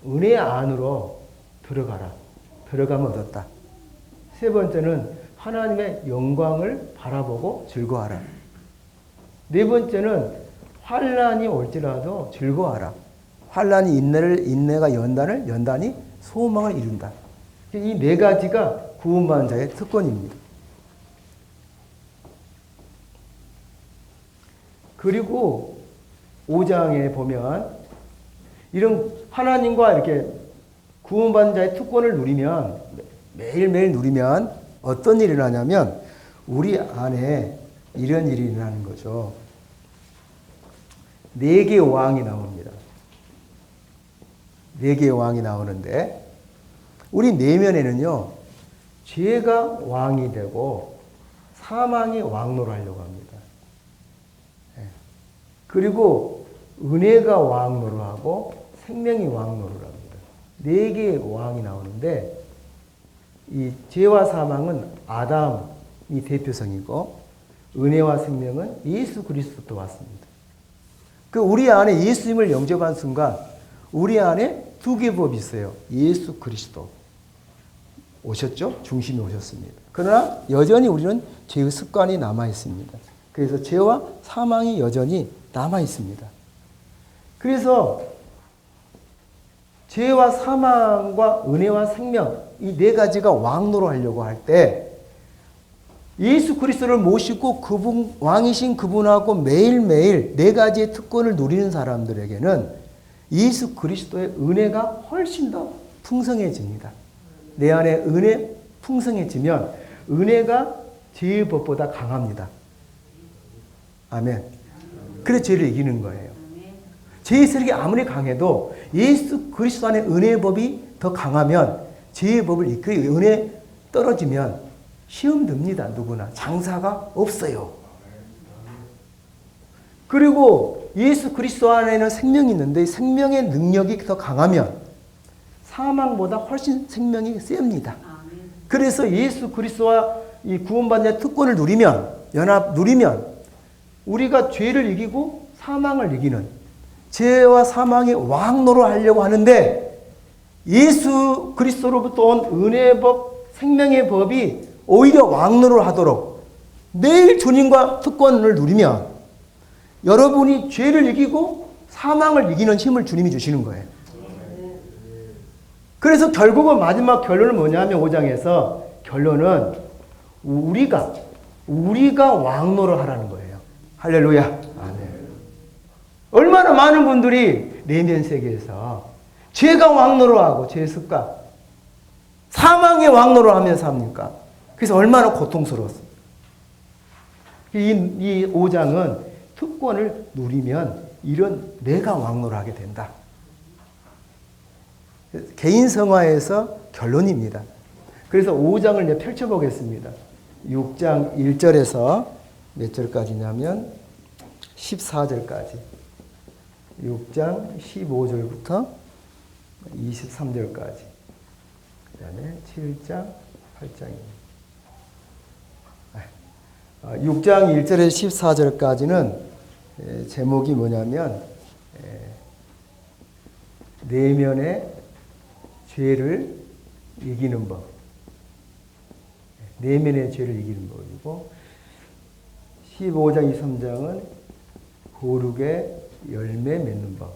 은혜 안으로 들어가라. 들어가면 얻었다. 세 번째는 하나님의 영광을 바라보고 즐거워하라. 네 번째는 환난이 올지라도 즐거워하라. 환난이 인내가 연단이 소망을 이룬다. 이 네 가지가 구원받은 자의 특권입니다. 그리고 5장에 보면 이런 하나님과 이렇게 구원받은 자의 특권을 누리면, 매일매일 누리면 어떤 일이 일어나냐면 우리 안에 이런 일이 일어나는 거죠. 네 개의 왕이 나옵니다. 네 개의 왕이 나오는데 우리 내면에는요, 죄가 왕이 되고 사망이 왕노하려고 합니다. 그리고 은혜가 왕노하고 생명이 왕노합니다. 네 개의 왕이 나오는데 이 죄와 사망은 아담이 대표성이고 은혜와 생명은 예수 그리스도부터 왔습니다. 그 우리 안에 예수님을 영접한 순간 우리 안에 두 개의 법이 있어요. 예수 그리스도 오셨죠? 중심이 오셨습니다. 그러나 여전히 우리는 죄의 습관이 남아 있습니다. 그래서 죄와 사망이 여전히 남아 있습니다. 그래서 죄와 사망과 은혜와 생명 이 네 가지가 왕노로 하려고 할 때 예수 그리스도를 모시고 그분 왕이신 그분하고 매일매일 네 가지의 특권을 누리는 사람들에게는 예수 그리스도의 은혜가 훨씬 더 풍성해집니다. 내 안에 은혜 풍성해지면 은혜가 죄의 법보다 강합니다. 아멘. 그래서 죄를 이기는 거예요. 죄의 세력이 아무리 강해도 예수 그리스도 안에 은혜의 법이 더 강하면 죄의 법을 이끌고 은혜 떨어지면 시험 듭니다. 누구나. 장사가 없어요. 그리고 예수 그리스도 안에는 생명이 있는데 생명의 능력이 더 강하면 사망보다 훨씬 생명이 셉니다. 그래서 예수 그리스도와 이 구원받는 특권을 누리면 우리가 죄를 이기고 사망을 이기는 죄와 사망의 왕노로 하려고 하는데 예수 그리스도로부터 온 은혜의 법, 생명의 법이 오히려 왕노를 하도록 매일 주님과 특권을 누리면 여러분이 죄를 이기고 사망을 이기는 힘을 주님이 주시는 거예요. 그래서 결국은 마지막 결론은 뭐냐면 5장에서 결론은 우리가 왕노를 하라는 거예요. 할렐루야. 아멘. 얼마나 많은 분들이 내면 세계에서 죄가 왕노를 하고 죄의 습관, 사망의 왕노를 하면서 합니까? 그래서 얼마나 고통스러웠습니까? 이 5장은 특권을 누리면 이런 내가 왕노를 하게 된다. 개인 성화에서 결론입니다. 그래서 5장을 이제 펼쳐보겠습니다. 6장 1절에서 몇 절까지냐면 14절까지. 6장 15절부터 23절까지. 그 다음에 7장 8장입니다. 6장 1절에서 14절까지는 제목이 뭐냐면 내면의 죄를 이기는 법. 내면의 죄를 이기는 법이고 15장 23장은 거룩의 열매 맺는 법.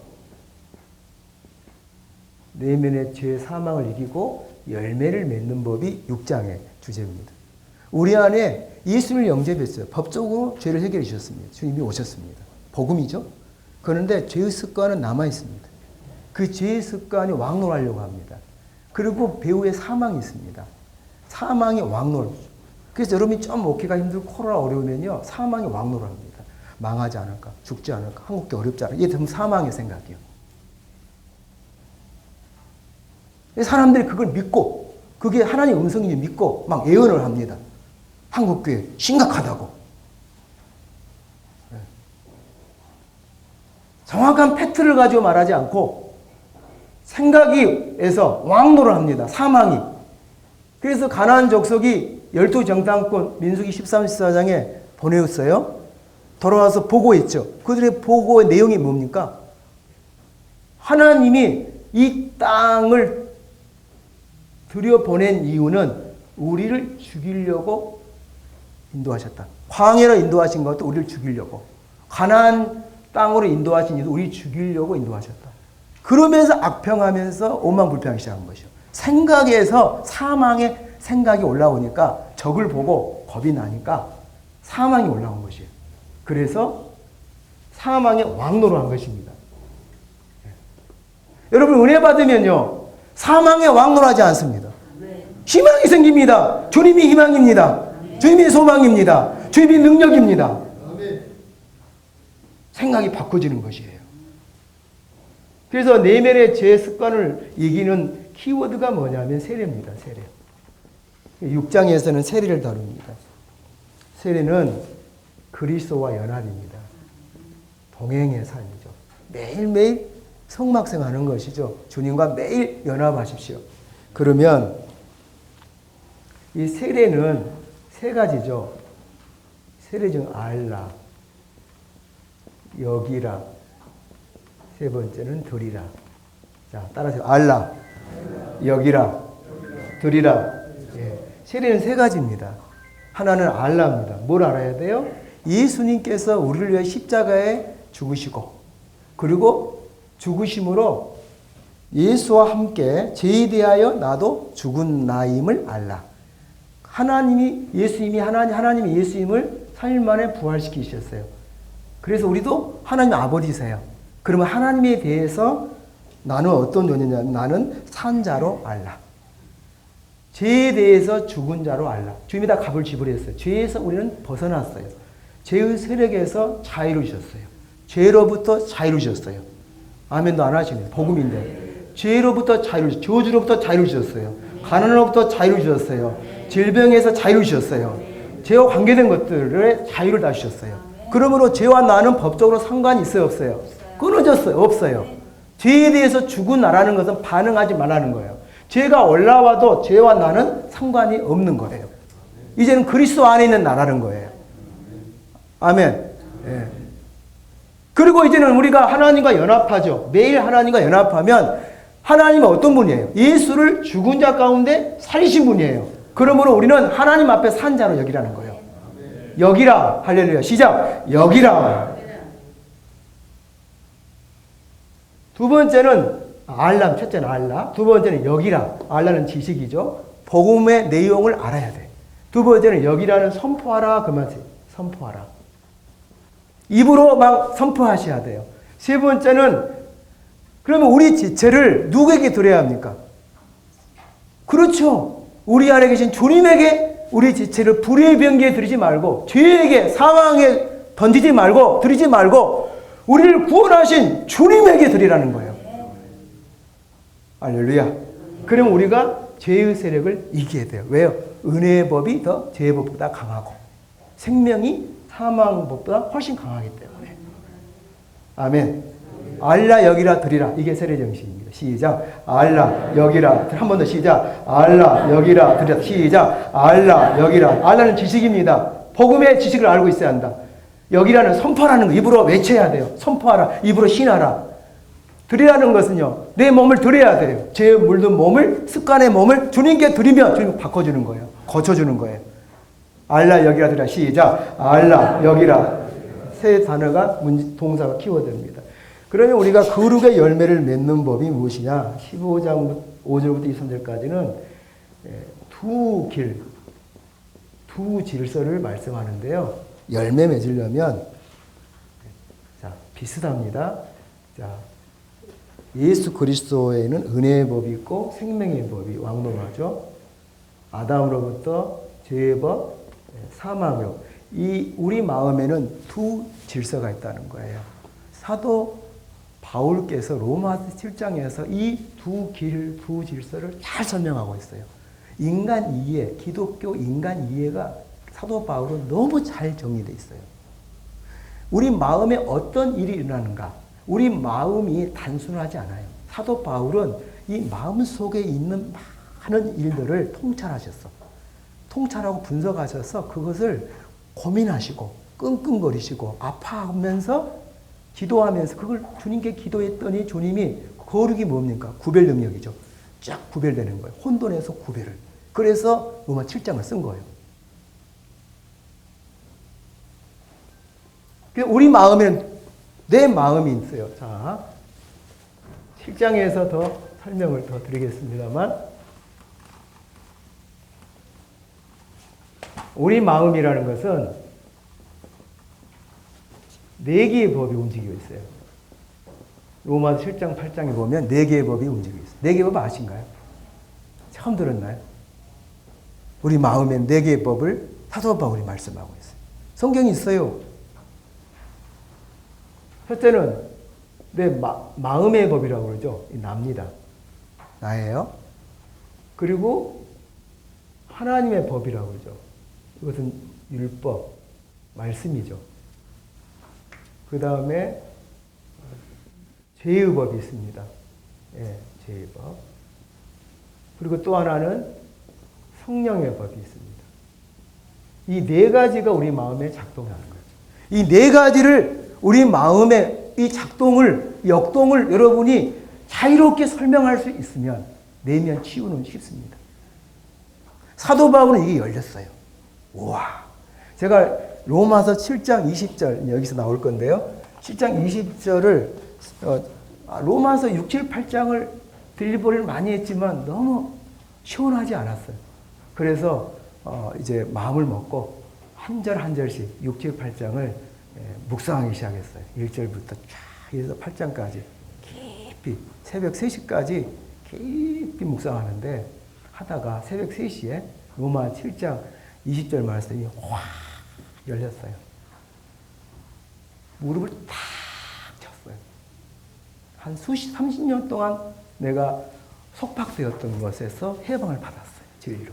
내면의 죄 사망을 이기고 열매를 맺는 법이 6장의 주제입니다. 우리 안에 예수를 영접했어요. 법적으로 죄를 해결해 주셨습니다. 주님이 오셨습니다. 복음이죠. 그런데 죄의 습관은 남아 있습니다. 그 죄의 습관이 왕노하려고 합니다. 그리고 배후에 사망이 있습니다. 사망이 왕노를. 그래서 여러분이 좀 먹기가 힘들고 코로나 어려우면요. 사망이 왕노를 합니다. 망하지 않을까? 죽지 않을까? 한국이 어렵지 않을까? 이게 전부 사망의 생각이에요. 사람들이 그걸 믿고 그게 하나님의 음성인지 믿고 막 예언을 합니다. 한국교회 심각하다고. 정확한 팩트를 가지고 말하지 않고 생각에서 왕노를 합니다. 사망이. 그래서 가나안 족속이 12정탐꾼 민수기 13, 14장에 보내었어요. 돌아와서 보고했죠. 그들의 보고의 내용이 뭡니까? 하나님이 이 땅을 들여보낸 이유는 우리를 죽이려고 인도하셨다. 광야로 인도하신 것도 우리를 죽이려고. 가나안 땅으로 인도하신 이유도 우리를 죽이려고 인도하셨다. 그러면서 악평하면서 오만불평하기 시작한 것이죠. 생각에서 사망의 생각이 올라오니까 적을 보고 겁이 나니까 사망이 올라온 것이에요. 그래서 사망의 왕노로 한 것입니다. 여러분 은혜 받으면요. 사망에 왕노하지 않습니다. 희망이 생깁니다. 주님이 희망입니다. 주님이 소망입니다. 주님이 능력입니다. 생각이 바꿔지는 것이에요. 그래서 내면의 제 습관을 이기는 키워드가 뭐냐면 세례입니다. 세례. 6장에서는 세례를 다룹니다. 세례는 그리스도와 연합입니다. 동행의 삶이죠. 매일매일 성막생하는 것이죠. 주님과 매일 연합하십시오. 그러면 이 세례는 세 가지죠. 세례 중 알라, 여기라, 세 번째는 드리라. 자, 따라서 알라, 여기라, 드리라. 예. 세례는 세 가지입니다. 하나는 알라입니다. 뭘 알아야 돼요? 예수님께서 우리를 위해 십자가에 죽으시고, 그리고 죽으심으로 예수와 함께 죄에 대하여 나도 죽은 나임을 알라. 하나님이 예수님을 3일 만에 부활시키셨어요. 그래서 우리도 하나님 아버지세요. 그러면 하나님에 대해서 나는 어떤 존재냐면 나는 산 자로 알라. 죄에 대해서 죽은 자로 알라. 주님이 다 값을 지불했어요. 죄에서 우리는 벗어났어요. 죄의 세력에서 자유로우셨어요. 죄로부터 자유로우셨어요. 아멘도 안 하시네요. 복음인데. 죄로부터 자유로우셨어요. 저주로부터 자유로우셨어요. 가난으로부터 자유로우셨어요. 질병에서 자유로우셨어요. 죄와 관계된 것들에 자유를 다 주셨어요. 그러므로 죄와 나는 법적으로 상관이 있어요, 없어요? 끊어졌어요, 없어요. 죄에 대해서 죽은 나라는 것은 반응하지 말라는 거예요. 죄가 올라와도 죄와 나는 상관이 없는 거예요. 이제는 그리스도 안에 있는 나라는 거예요. 아멘. 예. 그리고 이제는 우리가 하나님과 연합하죠. 매일 하나님과 연합하면 하나님은 어떤 분이에요? 예수를 죽은 자 가운데 살리신 분이에요. 그러므로 우리는 하나님 앞에 산 자로 여기라는 거예요. 여기라. 할렐루야. 시작. 여기라. 두 번째는 알라. 첫째는 알라. 두 번째는 여기라. 알라는 지식이죠. 복음의 내용을 알아야 돼. 두 번째는 여기라는 선포하라. 그 말이에요. 선포하라. 입으로 막 선포하셔야 돼요. 세 번째는 그러면 우리 지체를 누구에게 드려야 합니까? 그렇죠. 우리 안에 계신 주님에게 우리 지체를 불의의 병기에 드리지 말고 죄에게 사망에 던지지 말고 드리지 말고 우리를 구원하신 주님에게 드리라는 거예요. 할렐루야. 그럼 우리가 죄의 세력을 이기게 돼요. 왜요? 은혜의 법이 더 죄의 법보다 강하고 생명이 사망법보다 훨씬 강하기 때문에. 아멘. 알라 여기라 드리라. 이게 세례 정신입니다. 시작. 알라 여기라. 한 번 더 시작. 알라 여기라 드리라. 시작. 알라 여기라. 알라는 지식입니다. 복음의 지식을 알고 있어야 한다. 여기라는 선포하는 거. 입으로 외쳐야 돼요. 선포하라. 입으로 신하라. 드리라는 것은요. 내 몸을 드려야 돼요. 죄에 물든 몸을, 습관의 몸을 주님께 드리면 주님 바꿔주는 거예요. 고쳐주는 거예요. 알라 여기라 드리라. 시작. 알라 여기라. 세 단어가 동사가 키워드입니다. 그러면 우리가 거룩의 열매를 맺는 법이 무엇이냐? 15장 5절부터 23절까지는 두 질서를 말씀하는데요. 열매 맺으려면 자, 비슷합니다. 자, 예수 그리스도에는 은혜의 법이 있고 생명의 법이 왕노하죠. 아담으로부터 죄의 법, 사망으로. 이 우리 마음에는 두 질서가 있다는 거예요. 사도 바울께서 로마서 7장에서 이 두 질서를 잘 설명하고 있어요. 인간 이해, 기독교 인간 이해가 사도 바울은 너무 잘 정리되어 있어요. 우리 마음에 어떤 일이 일어나는가? 우리 마음이 단순하지 않아요. 사도 바울은 이 마음 속에 있는 많은 일들을 통찰하셨어. 통찰하고 분석하셔서 그것을 고민하시고 끙끙거리시고 아파하면서 기도하면서 그걸 주님께 기도했더니 주님이 거룩이 뭡니까? 구별 능력이죠. 쫙 구별되는 거예요. 혼돈에서 구별을. 그래서 로마 7장을 쓴 거예요. 우리 마음에는 내 마음이 있어요. 자, 7장에서 더 설명을 더 드리겠습니다만 우리 마음이라는 것은 4개의 법이 움직이고 있어요. 로마서 7장 8장에 보면 4개의 법이 움직여 있어요. 4개의 법 아신가요? 처음 들었나요? 우리 마음에 4개의 법을 사도 바울이 말씀하고 있어요. 성경이 있어요. 첫째는 내 마음의 법이라고 그러죠. 납니다. 나예요. 그리고 하나님의 법이라고 그러죠. 이것은 율법, 말씀이죠. 그 다음에 죄의 법이 있습니다. 예, 죄의 법. 그리고 또 하나는 성령의 법이 있습니다. 이 4가지가 우리 마음에 작동하는 거죠. 이 4가지를 우리 마음의 이 작동을, 역동을 여러분이 자유롭게 설명할 수 있으면 내면 치유는 쉽습니다. 사도 바울은 이게 열렸어요. 우와. 제가 로마서 7장 20절 여기서 나올 건데요. 7장 20절을 로마서 6, 7, 8장을 딜리버리를 많이 했지만 너무 시원하지 않았어요. 그래서 이제 마음을 먹고 한 절 한 절씩 6, 7, 8장을 묵상하기 시작했어요. 1절부터 쫙 해서 8장까지 깊이 새벽 3시까지 깊이 묵상하는데 하다가 새벽 3시에 로마 7장 20절 말씀이 확 열렸어요. 무릎을 탁 쳤어요. 한 30년 동안 내가 속박되었던 것에서 해방을 받았어요. 진리로.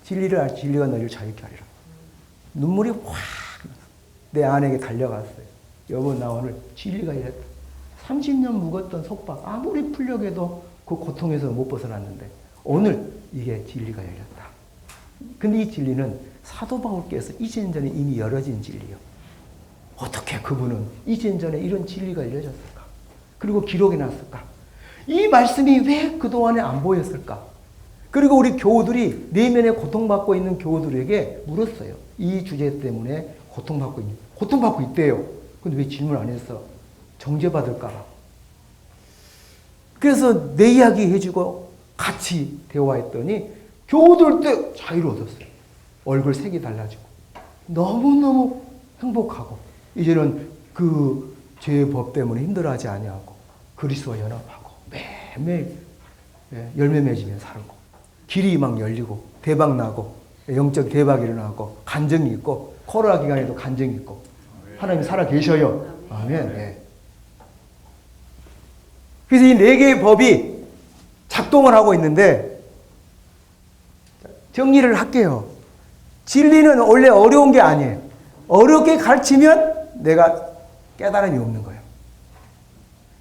진리가 너희를 자유케 하리라. 눈물이 확 내 안에게 달려갔어요. 여보, 나 오늘 진리가 이랬다. 30년 묵었던 속박 아무리 풀려고 해도 그 고통에서 못 벗어났는데 오늘 이게 진리가 열렸다. 근데 이 진리는 사도 바울께서 이전 전에 이미 열어진 진리요. 어떻게 그분은 이전 전에 이런 진리가 열려졌을까? 그리고 기록해 놨을까? 이 말씀이 왜 그동안에 안 보였을까? 그리고 우리 교우들이 내면에 고통받고 있는 교우들에게 물었어요. 이 주제 때문에 고통받고 있대요. 근데 왜 질문 안 했어? 정죄받을까 봐. 그래서 내 이야기 해주고 같이 대화했더니 교우들 때 자유를 얻었어요. 얼굴 색이 달라지고 너무너무 행복하고 이제는 그 죄의 법 때문에 힘들어하지 아니하고 그리스도와 연합하고 매일매일 열매 맺으며 살고 길이 막 열리고 대박 나고 영적 대박이 일어나고 간증이 있고 코로나 기간에도 간증이 있고 하나님이 살아 계셔요. 아멘. 네. 그래서 이 4개의 법이 작동을 하고 있는데 정리를 할게요. 진리는 원래 어려운 게 아니에요. 어렵게 가르치면 내가 깨달음이 없는 거예요.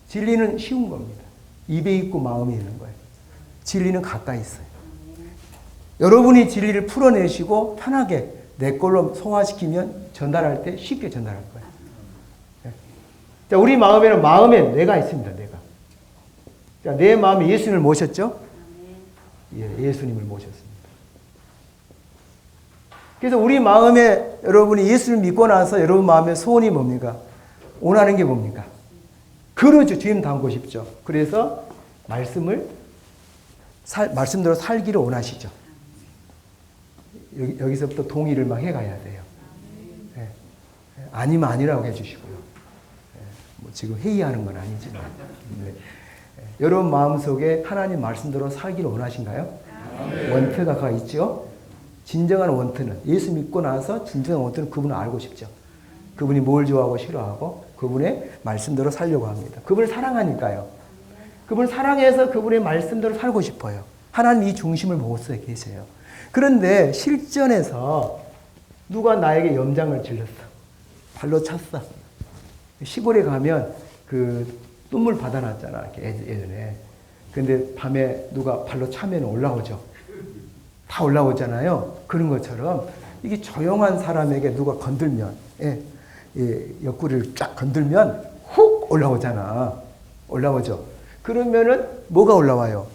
진리는 쉬운 겁니다. 입에 있고 마음에 있는 거예요. 진리는 가까이 있어요. 여러분이 진리를 풀어내시고 편하게 내 걸로 소화시키면 전달할 때 쉽게 전달할 거예요. 네. 자, 우리 마음에는 마음에 뇌가 있습니다. 뇌가. 자, 내 마음에 예수님을 모셨죠? 예, 예수님을 모셨습니다. 그래서 우리 마음에 여러분이 예수를 믿고 나서 여러분 마음의 소원이 뭡니까? 원하는 게 뭡니까? 그렇죠. 주님 닮고 싶죠. 그래서 말씀대로 살기를 원하시죠. 여기서부터 동의를 막 해가야 돼요. 네. 아니면 아니라고 해주시고요. 네. 뭐 지금 회의하는 건 아니지만. 네. 여러분 마음속에 하나님 말씀대로 살기를 원하신가요? 원트가 있죠? 진정한 원트는 예수 믿고 나서 진정한 원트는 그분을 알고 싶죠. 그분이 뭘 좋아하고 싫어하고 그분의 말씀대로 살려고 합니다. 그분을 사랑하니까요. 그분을 사랑해서 그분의 말씀대로 살고 싶어요. 하나님 이 중심을 보고 계세요. 그런데 실전에서 누가 나에게 염장을 질렀어. 발로 찼어. 시골에 가면 그 뚠물 받아놨잖아. 이렇게 예전에. 근데 밤에 누가 발로 차면 올라오죠. 다 올라오잖아요. 그런 것처럼 이게 조용한 사람에게 누가 건들면, 옆구리를 쫙 건들면 훅 올라오잖아. 올라오죠. 그러면은 뭐가 올라와요?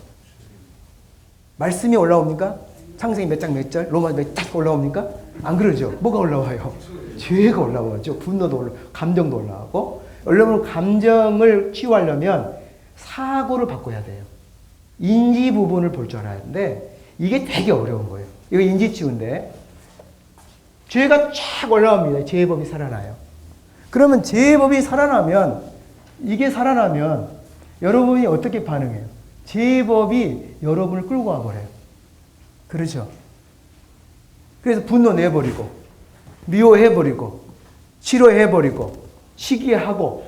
말씀이 올라옵니까? 창세기 몇 장 몇 절? 로마 몇 장 올라옵니까? 안 그러죠. 뭐가 올라와요? 죄가 올라오죠. 분노도 올라오고 감정도 올라오고. 여러분 감정을 치유하려면 사고를 바꿔야 돼요. 인지 부분을 볼 줄 알아야 하는데 이게 되게 어려운 거예요. 이거 인지 치유인데 죄가 쫙 올라옵니다. 죄의 법이 살아나요. 그러면 죄의 법이 살아나면 이게 살아나면 여러분이 어떻게 반응해요? 제법이 여러분을 끌고 와버려요. 그렇죠? 그래서 분노 내버리고, 미워해버리고, 싫어해버리고, 시기하고,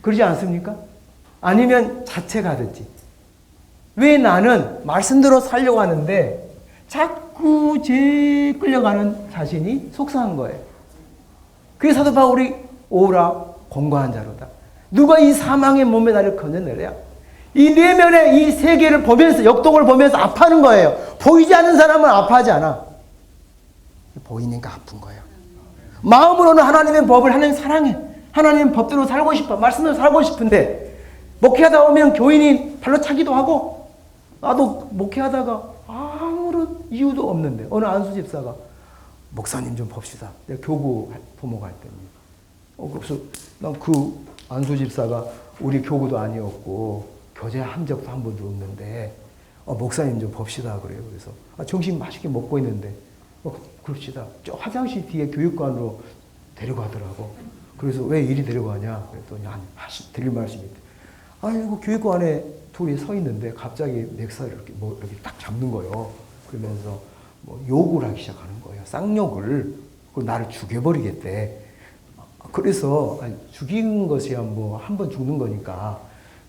그러지 않습니까? 아니면 자책하든지. 왜 나는 말씀대로 살려고 하는데 자꾸 제 끌려가는 자신이 속상한 거예요. 그래서 사도 바울이 오라 공고한 자로다. 누가 이 사망의 몸에 나를 건져내랴? 이 내면의 이 세계를 보면서, 역동을 보면서 아파하는 거예요. 보이지 않는 사람은 아파하지 않아. 보이니까 아픈 거예요. 마음으로는 하나님의 법을, 하나님 사랑해. 하나님 법대로 살고 싶어. 말씀대로 살고 싶은데, 목회하다 보면 교인이 발로 차기도 하고, 나도 목회하다가 아무런 이유도 없는데, 어느 안수 집사가, 목사님 좀 봅시다. 내가 교구 부모가 할 때입니다. 그래서 난 그 안수 집사가 우리 교구도 아니었고, 교제한 적도 한 번도 없는데, 목사님 좀 봅시다. 그래요. 그래서, 점심 맛있게 먹고 있는데, 그럽시다. 저 화장실 뒤에 교육관으로 데려가더라고. 그래서 왜 이리 데려가냐? 그랬더니, 아니, 드릴 말씀이 있대. 아이고, 교육관에 둘이 서 있는데, 갑자기 멱살을 이렇게, 이렇게 딱 잡는 거예요. 그러면서, 욕을 하기 시작하는 거예요. 쌍욕을. 그리고 나를 죽여버리겠대. 그래서, 죽인 것이야, 한 번 죽는 거니까.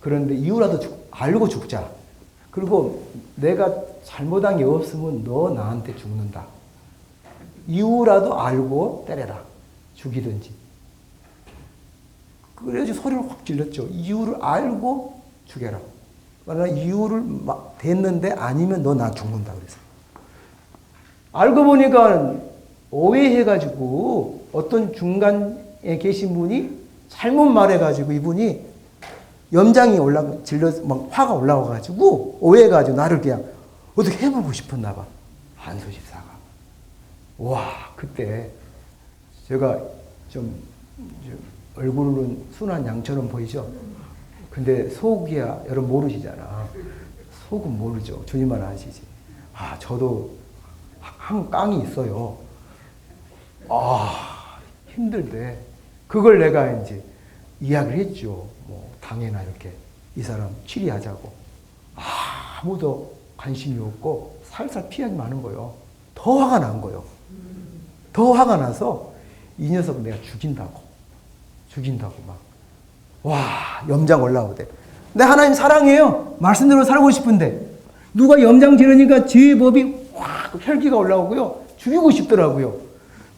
그런데 이유라도 알고 죽자. 그리고 내가 잘못한 게 없으면 너 나한테 죽는다. 이유라도 알고 때려라. 죽이든지. 그래가지고 소리를 확 질렀죠. 이유를 알고 죽여라. 만약 이유를 됐는데 아니면 너 나 죽는다. 그래서. 알고 보니까 오해해가지고 어떤 중간에 계신 분이 잘못 말해가지고 이분이 염장이 막 화가 올라와가지고 오해해가지고 나를 그냥 어떻게 해보고 싶었나 봐. 안수 집사가. 와, 그때 제가 좀 얼굴은 순한 양처럼 보이죠? 근데 속이야, 여러분 모르시잖아. 속은 모르죠. 주님만 아시지. 저도 한 깡이 있어요. 힘들대. 그걸 내가 이제 이야기를 했죠. 당해나 이렇게 이 사람 치리하자고. 아무도 관심이 없고 살살 피하기만 하는 거예요. 더 화가 난 거예요. 더 화가 나서 이 녀석 내가 죽인다고 막. 와, 염장 올라오대. 내 하나님 사랑해요. 말씀대로 살고 싶은데 누가 염장 지르니까 죄의 법이 확 혈기가 올라오고요. 죽이고 싶더라고요.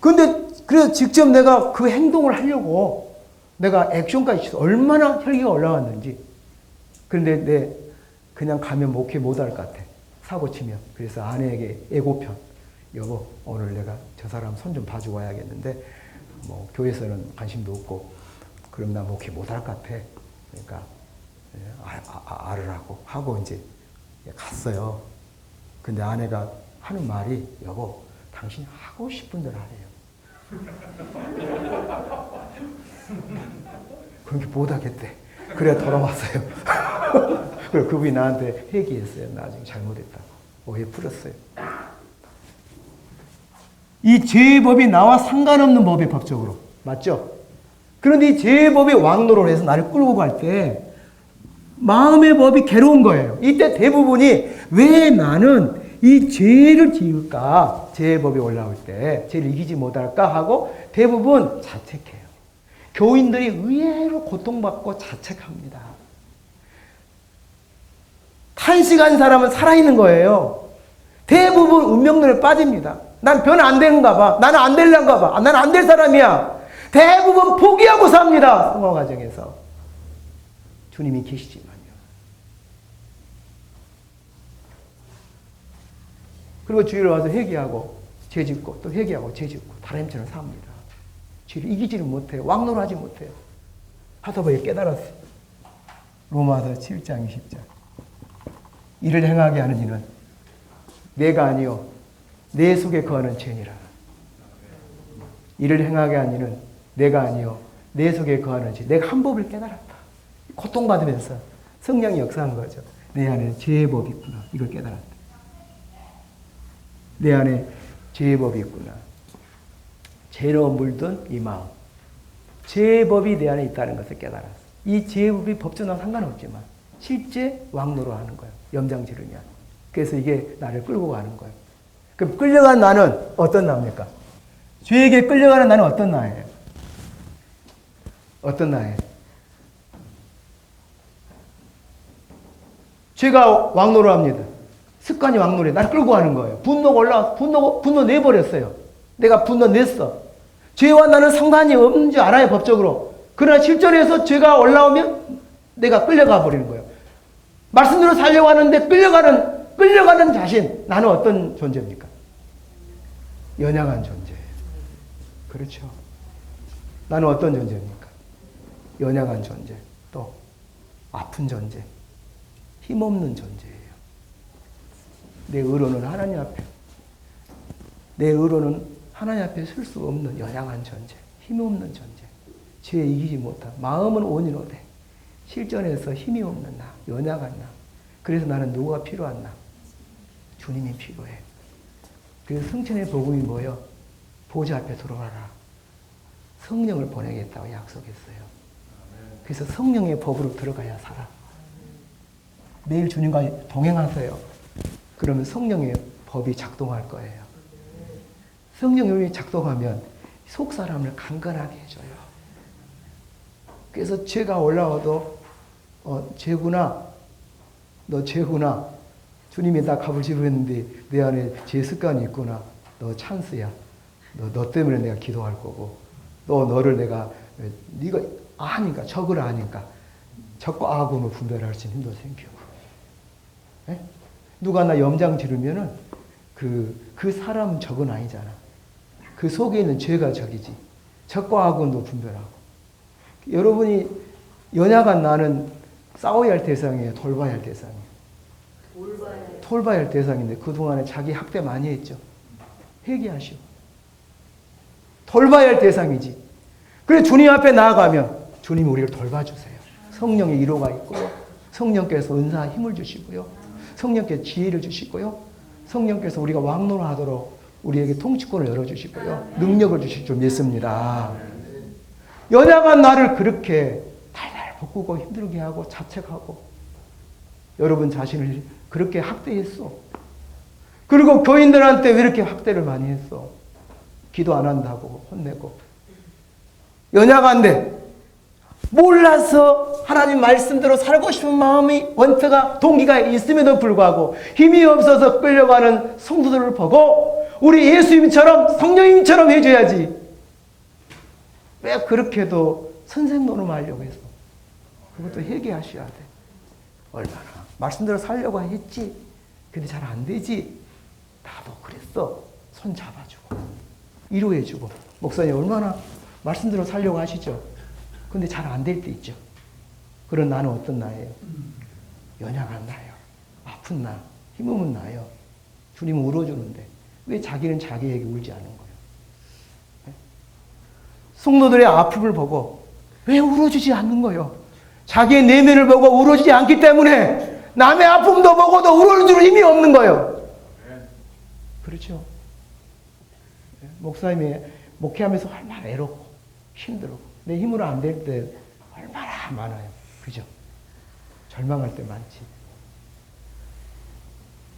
근데 그래서 직접 내가 그 행동을 하려고 내가 액션까지 해서 얼마나 혈기가 올라왔는지. 그런데 내 그냥 가면 목회 못할 것 같아. 사고 치면. 그래서 아내에게 예고편. 여보, 오늘 내가 저 사람 손 좀 봐주고 와야겠는데 교회에서는 관심도 없고 그럼 나 목회 못할 것 같아. 그러니까 알으라고 하고 이제 갔어요. 근데 아내가 하는 말이, 여보, 당신 하고 싶은 대로 하래요. 그렇게 못하겠대. 그래 돌아왔어요. 그리고 그분이 나한테 회개했어요. 나중에 잘못했다고. 오해 풀었어요. 이 죄의 법이 나와 상관없는 법의 법적으로. 맞죠? 그런데 이 죄의 법이 왕노릇해서 나를 끌고 갈 때 마음의 법이 괴로운 거예요. 이때 대부분이 왜 나는 이 죄를 지을까? 죄의 법이 올라올 때 죄를 이기지 못할까 하고 대부분 자책해요. 교인들이 의외로 고통받고 자책합니다. 탄식한 사람은 살아있는 거예요. 대부분 운명론에 빠집니다. 난 변 안 되는가 봐. 나는 안 되려는가 봐. 나는 안 될 사람이야. 대부분 포기하고 삽니다. 성화 과정에서. 주님이 계시지만요. 그리고 주위로 와서 회개하고 죄 짓고 또 회개하고 죄 짓고 다람쥐처럼 삽니다. 죄를 이기지를 못해요. 왕노하지 못해요. 하다 보니 깨달았어요. 로마서 7장 20절. 이를 행하게 하는 이는 내가 아니요 내 속에 거하는 죄니라. 이를 행하게 하는 이는 내가 아니요 내 속에 거하는 죄. 내가 한 법을 깨달았다. 고통받으면서 성령이 역사한 거죠. 내 안에 죄의 법이 있구나. 이걸 깨달았다. 내 안에 죄의 법이 있구나. 죄로 물든 이 마음. 죄의 법이 내 안에 있다는 것을 깨달았어. 이 죄의 법이 법전하고 상관없지만 실제 왕노로 하는 거예요. 염장 지르면. 그래서 이게 나를 끌고 가는 거예요. 그럼 끌려간 나는 어떤 나입니까? 죄에게 끌려가는 나는 어떤 나예요? 어떤 나예요? 죄가 왕노를 합니다. 습관이 왕노래. 나를 끌고 가는 거예요. 분노가 분노 내버렸어요. 내가 분노 냈어. 죄와 나는 상관이 없는 줄 알아요, 법적으로. 그러나 실전에서 죄가 올라오면 내가 끌려가 버리는 거예요. 말씀대로 살려고 하는데 끌려가는 자신. 나는 어떤 존재입니까? 연약한 존재예요. 그렇죠. 나는 어떤 존재입니까? 연약한 존재. 또 아픈 존재. 힘없는 존재예요. 내 의로는 하나님 앞에. 내 의로는 하나님 앞에 설 수 없는 연약한 존재. 힘없는 존재. 죄에 이기지 못한. 마음은 온유로되 실전에서 힘이 없는 나. 연약한 나. 그래서 나는 누구가 필요한 나? 주님이 필요해. 그래서 성천의 복음이 뭐예요? 보좌 앞에 들어와라. 성령을 보내겠다고 약속했어요. 그래서 성령의 법으로 들어가야 살아. 매일 주님과 동행하세요. 그러면 성령의 법이 작동할 거예요. 성령의 작동하면 속 사람을 강건하게 해줘요. 그래서 죄가 올라와도 죄구나. 너 죄구나. 주님이 나 값을 지불했는데 내 안에 죄 습관이 있구나. 너 찬스야. 너 때문에 내가 기도할 거고. 너를 내가 네가 아니까 적을 아니까 적과 악으로 분별할 수 있는 힘도 생기고. 네? 누가 나 염장 지르면은 그 사람은 적은 아니잖아. 그 속에 있는 죄가 적이지. 적과 악은도 분별하고. 여러분이 연약한 나는 싸워야 할 대상이에요. 돌봐야 할 대상이에요. 돌봐야 할 대상인데 그동안에 자기 학대 많이 했죠. 회개하시오. 돌봐야 할 대상이지. 그래 주님 앞에 나아가면 주님이 우리를 돌봐주세요. 성령의 위로가 있고요. 성령께서 은사와 힘을 주시고요. 성령께서 지혜를 주시고요. 성령께서 우리가 왕노하도록 우리에게 통치권을 열어주시고요. 능력을 주실 줄 믿습니다. 연약한 나를 그렇게 달달 볶고 힘들게 하고 자책하고 여러분 자신을 그렇게 학대했어. 그리고 교인들한테 왜 이렇게 학대를 많이 했어? 기도 안 한다고 혼내고. 연약한데 몰라서 하나님 말씀대로 살고 싶은 마음이 원태가 동기가 있음에도 불구하고 힘이 없어서 끌려가는 성도들을 보고 우리 예수님처럼 성령님처럼 해줘야지. 왜 그렇게도 선생 노름하려고 해서 그것도 회개하셔야 돼. 얼마나 말씀대로 살려고 했지. 근데 잘 안 되지. 나도 그랬어. 손 잡아주고 위로해주고. 목사님 얼마나 말씀대로 살려고 하시죠. 근데 잘 안 될 때 있죠. 그런 나는 어떤 나예요? 연약한 나예요. 아픈 나, 힘없는 나예요. 주님은 울어주는데 왜 자기는 자기에게 울지 않은 거예요? 네? 성도들의 아픔을 보고 왜 울어주지 않는 거예요? 자기의 내면을 보고 울어주지 않기 때문에 남의 아픔도 보고도 울어줄 힘이 없는 거예요. 그렇죠? 목사님이 목회하면서 얼마나 외롭고 힘들고 내 힘으로 안 될 때 얼마나 많아요. 그죠? 절망할 때 많지.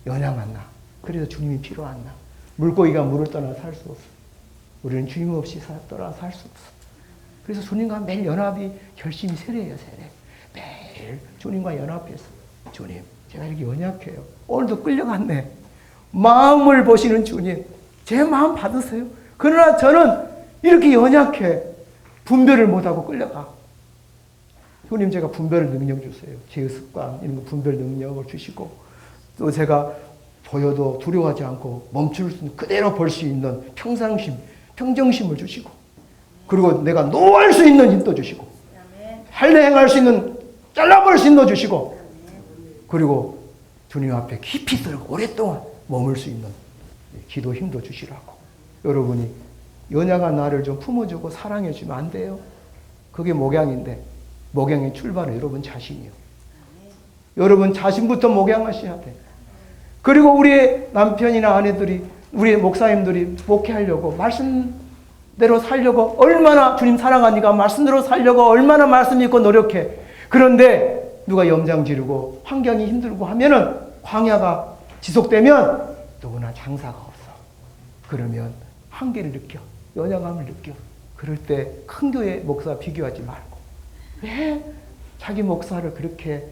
연약한 나. 그래서 주님이 필요한 나. 물고기가 물을 떠나 살 수 없어. 우리는 주님 없이 떠나 살 수 없어. 그래서 주님과 매일 연합이 결심이 세례예요. 세례. 매일 주님과 연합해서 주님 제가 이렇게 연약해요. 오늘도 끌려갔네. 마음을 보시는 주님 제 마음 받으세요. 그러나 저는 이렇게 연약해. 분별을 못하고 끌려가. 주님 제가 분별을 능력 주세요. 제 습관 이런 거 분별 능력을 주시고 또 제가 보여도 두려워하지 않고 멈출 수 있는 그대로 볼 수 있는 평상심, 평정심을 주시고 그리고 내가 노할 수 있는 힘도 주시고 할례 행할 수 있는 잘라볼 수 있는 힘도 주시고 그리고 주님 앞에 깊이 들어가 오랫동안 머물 수 있는 기도 힘도 주시라고. 여러분이 연약한 나를 좀 품어주고 사랑해주면 안 돼요? 그게 목양인데 목양의 출발은 여러분 자신이요. 여러분 자신부터 목양하셔야 돼. 그리고 우리의 남편이나 아내들이 우리의 목사님들이 목회하려고 말씀대로 살려고 얼마나 주님 사랑하니까 말씀대로 살려고 얼마나 말씀 읽고 노력해. 그런데 누가 염장 지르고 환경이 힘들고 하면은 광야가 지속되면 누구나 장사가 없어. 그러면 한계를 느껴. 연약함을 느껴. 그럴 때 큰 교회 목사 비교하지 말고 왜 자기 목사를 그렇게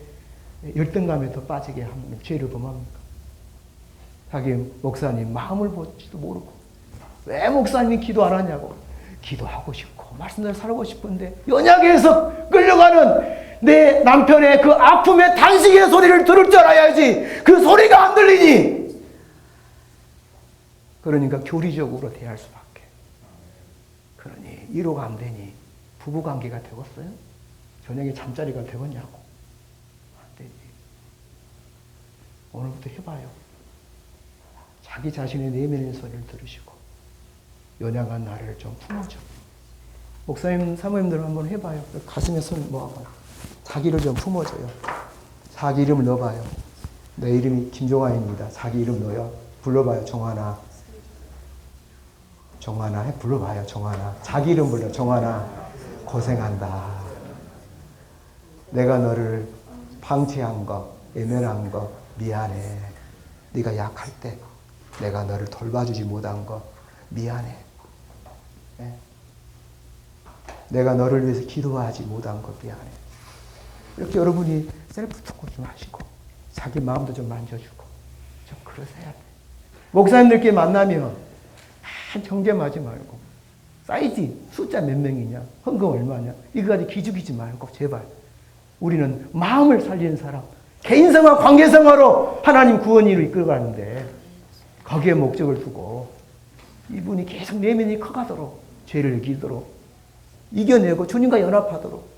열등감에 더 빠지게 하면 죄를 범합니까? 자기 목사님 마음을 보지도 모르고 왜 목사님이 기도 안 하냐고. 기도하고 싶고 말씀대로 살고 싶은데 연약해서 끌려가는 내 남편의 그 아픔의 단식의 소리를 들을 줄 알아야지. 그 소리가 안 들리니. 그러니까 교리적으로 대할 수밖에. 그러니 이로가 안 되니 부부관계가 되겠어요? 저녁에 잠자리가 되겠냐고. 안 되지. 오늘부터 해봐요. 자기 자신의 내면의 소리를 들으시고 연약한 나를 좀 품어줘. 목사님, 사모님들 한번 해봐요. 가슴에 손 모아봐요. 자기를 좀 품어줘요. 자기 이름을 넣어봐요. 내 이름이 김종환입니다. 자기 이름 넣어요. 불러봐요. 정환아. 정환아 해. 불러봐요. 정환아. 자기 이름 불러. 정환아. 고생한다. 내가 너를 방치한 거, 예면한 거 미안해. 네가 약할 때 내가 너를 돌봐주지 못한 거 미안해. 네? 내가 너를 위해서 기도하지 못한 거 미안해. 이렇게 여러분이 셀프 토크 좀 하시고 자기 마음도 좀 만져주고 좀 그러세요. 돼. 목사님들끼리 만나면 정죄하지 말고 사이즈 숫자 몇 명이냐 헌금 얼마냐 이거 가지고 기죽이지 말고 제발 우리는 마음을 살리는 사람 개인성과 관계성으로 하나님 구원으로 이끌어가는데 거기에 목적을 두고 이분이 계속 내면이 커가도록 죄를 이기도록 이겨내고 주님과 연합하도록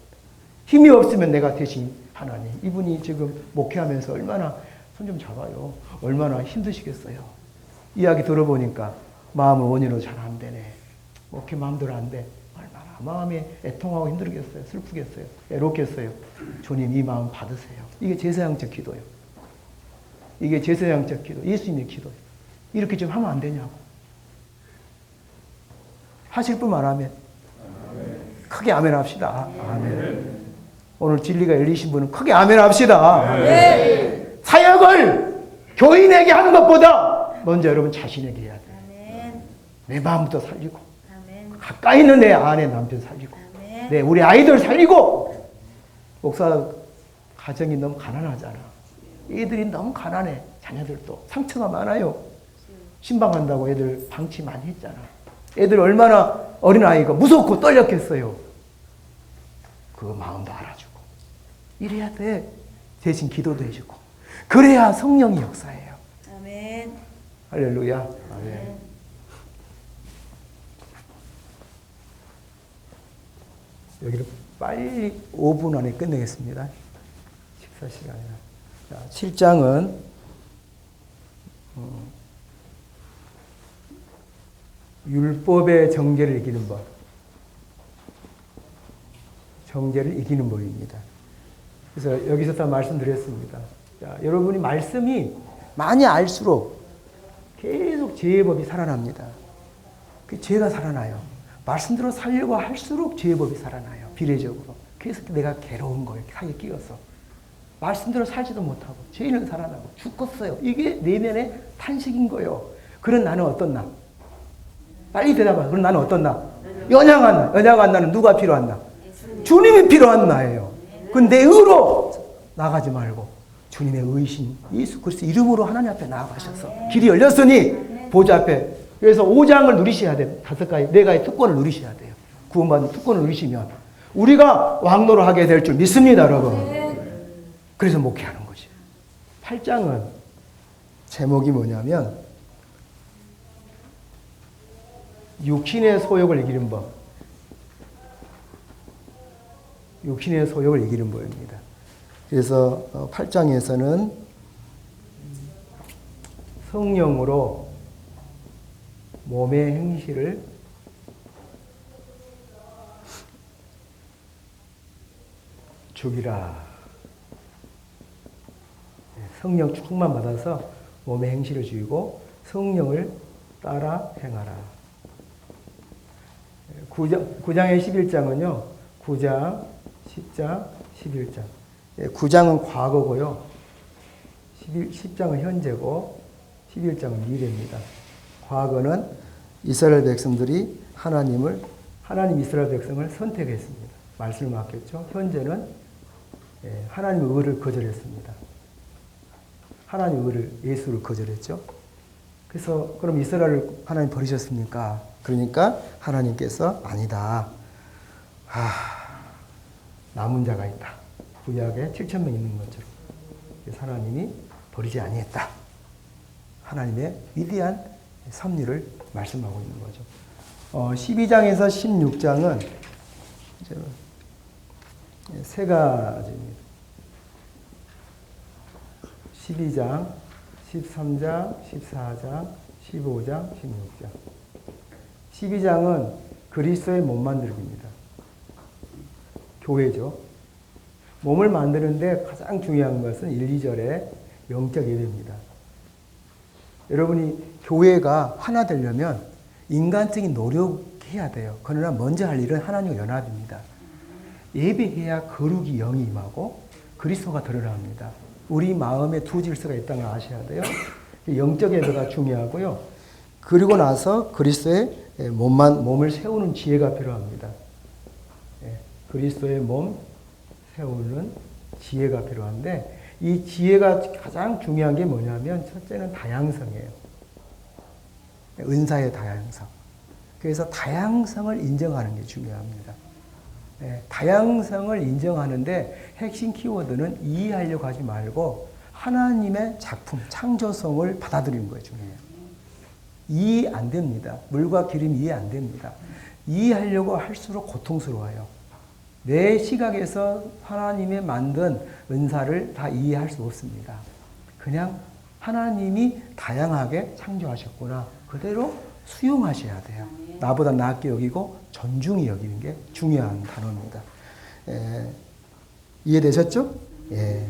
힘이 없으면 내가 대신 하나님 이분이 지금 목회하면서 얼마나 손 좀 잡아요. 얼마나 힘드시겠어요. 이야기 들어보니까 마음은 원인으로 잘 안 되네. 목회 마음대로 안 돼. 얼마나 마음이 애통하고 힘들겠어요. 슬프겠어요. 애롭겠어요. 주님 이 마음 받으세요. 이게 제사장적 기도예요. 이게 제사장적 기도. 예수님의 기도예요. 이렇게 좀 하면 안 되냐고. 하실 분만 하면 크게 아멘 합시다. 아멘. 오늘 진리가 열리신 분은 크게 아멘 합시다. 아멘. 사역을 교인에게 하는 것보다 먼저 여러분 자신에게 해야 돼요. 아멘. 내 마음부터 살리고 아멘. 가까이 있는 내 아내 남편 살리고 네, 우리 아이들 살리고 목사 가정이 너무 가난하잖아. 애들이 너무 가난해. 자녀들도 상처가 많아요. 신방한다고 애들 방치 많이 했잖아. 애들 얼마나 어린아이가 무섭고 떨렸겠어요. 그 마음도 알아주고 이래야 돼. 대신 기도도 해주고 그래야 성령이 역사해요. 아멘. 할렐루야. 아멘. 여기를 빨리 5분 안에 끝내겠습니다. 식사 시간이라. 자, 7장은 율법의 정죄를 이기는 법. 정죄를 이기는 법입니다. 그래서 여기서 다 말씀드렸습니다. 자, 여러분이 말씀이 많이 알수록 계속 죄의 법이 살아납니다. 그 죄가 살아나요. 말씀대로 살려고 할수록 죄의 법이 살아나요. 비례적으로. 그래서 내가 괴로운 거예요. 사이에 끼어서. 말씀대로 살지도 못하고 죄는 살아나고 죽겠어요. 이게 내면의 탄식인 거예요. 그런 나는 어떤 나? 빨리 대답하세요. 그럼 나는 어떤 나? 연약한 나. 연약한 나는 누가 필요한 나? 주님이 필요한 나예요. 그건 내 의로 나가지 말고 주님의 의신 예수 그리스도 이름으로 하나님 앞에 나아가셔서 길이 열렸으니 보좌 앞에 그래서 5장을 누리셔야 돼요. 5가지 4가지 특권을 누리셔야 돼요. 구원받는 특권을 누리시면 우리가 왕노를 하게 될 줄 믿습니다, 여러분. 그래서 목회하는 거지. 8장은 제목이 뭐냐면 육신의 소욕을 이기는 법. 육신의 소욕을 이기는 법입니다. 그래서 8장에서는 성령으로 몸의 행실을 죽이라. 성령 충만 받아서 몸의 행실을 죽이고 성령을 따라 행하라. 9장의 11장은요. 9장, 10장, 11장. 9장은 과거고요. 10장은 현재고 11장은 미래입니다. 과거는 이스라엘 백성들이 하나님 이스라엘 백성을 선택했습니다. 말씀을 맡겼죠. 현재는 하나님의 의를 거절했습니다. 하나님의 의를, 예수를 거절했죠. 그래서 그럼 이스라엘을 하나님 버리셨습니까? 그러니까 하나님께서 아니다. 남은 자가 있다. 구약에 7,000명 있는 것처럼. 그래서 하나님이 버리지 아니했다. 하나님의 위대한 섭리를 말씀하고 있는 거죠. 12장에서 16장은 세 가지입니다. 12장, 13장, 14장, 15장, 16장. 12장은 그리스도의 몸 만들기입니다. 교회죠. 몸을 만드는데 가장 중요한 것은 1, 2절의 영적 예배입니다. 여러분이 교회가 하나 되려면 인간적인 노력해야 돼요. 그러나 먼저 할 일은 하나님과 연합입니다. 예배해야 거룩이 영이 임하고 그리스도가 드러납니다. 우리 마음에 두 질서가 있다는 걸 아셔야 돼요. 영적 예배가 중요하고요. 그리고 나서 그리스도의 몸을 세우는 지혜가 필요합니다. 그리스도의 몸 세우는 지혜가 필요한데 이 지혜가 가장 중요한 게 뭐냐면 첫째는 다양성이에요. 은사의 다양성. 그래서 다양성을 인정하는 게 중요합니다. 다양성을 인정하는데 핵심 키워드는 이해하려고 하지 말고 하나님의 작품, 창조성을 받아들이는 거예요, 중요해요. 이해 안 됩니다. 물과 기름이 이해 안 됩니다. 이해하려고 할수록 고통스러워요. 내 시각에서 하나님의 만든 은사를 다 이해할 수 없습니다. 그냥 하나님이 다양하게 창조하셨구나. 그대로 수용하셔야 돼요. 나보다 낫게 여기고 존중히 여기는 게 중요한 단어입니다. 이해되셨죠? 예.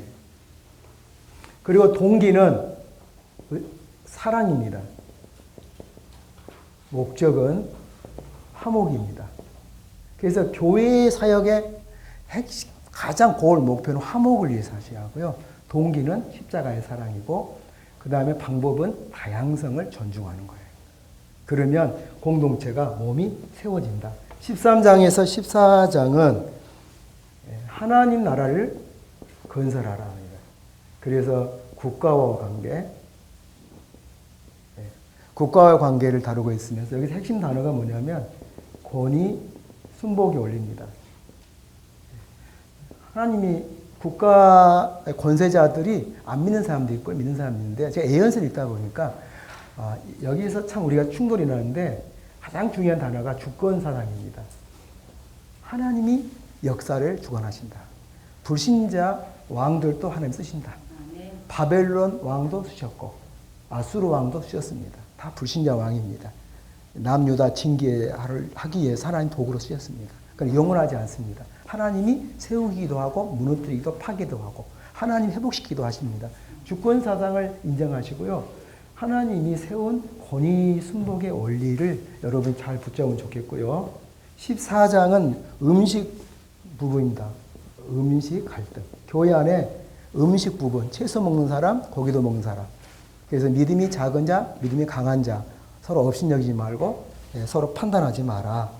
그리고 동기는 사랑입니다. 목적은 화목입니다. 그래서 교회 사역의 가장 고울 목표는 화목을 위해서 하셔야 하고요. 동기는 십자가의 사랑이고 그 다음에 방법은 다양성을 존중하는 거예요. 그러면 공동체가 몸이 세워진다. 13장에서 14장은 하나님 나라를 건설하라 합니다. 그래서 국가와 관계를 다루고 있으면서 여기서 핵심 단어가 뭐냐면 권위, 순복이 올립니다. 하나님이 국가 권세자들이 안 믿는 사람도 있고 믿는 사람도 있는데 제가 예언서를 읽다 보니까 여기서 참 우리가 충돌이 나는데 가장 중요한 단어가 주권사상입니다. 하나님이 역사를 주관하신다. 불신자 왕들도 하나님 쓰신다. 바벨론 왕도 쓰셨고 아수르 왕도 쓰셨습니다. 다 불신자 왕입니다. 남유다 징계하기 위해 하나님 도구로 쓰였습니다. 그러니까 영원하지 않습니다. 하나님이 세우기도 하고 무너뜨리기도 파기도 하고 하나님 회복시키기도 하십니다. 주권사상을 인정하시고요. 하나님이 세운 권위 순복의 원리를 여러분이 잘 붙잡으면 좋겠고요. 14장은 음식 부분입니다. 음식 갈등. 교회 안에 음식 부분, 채소 먹는 사람, 고기도 먹는 사람. 그래서 믿음이 작은 자, 믿음이 강한 자, 서로 업신여기지 말고 서로 판단하지 마라.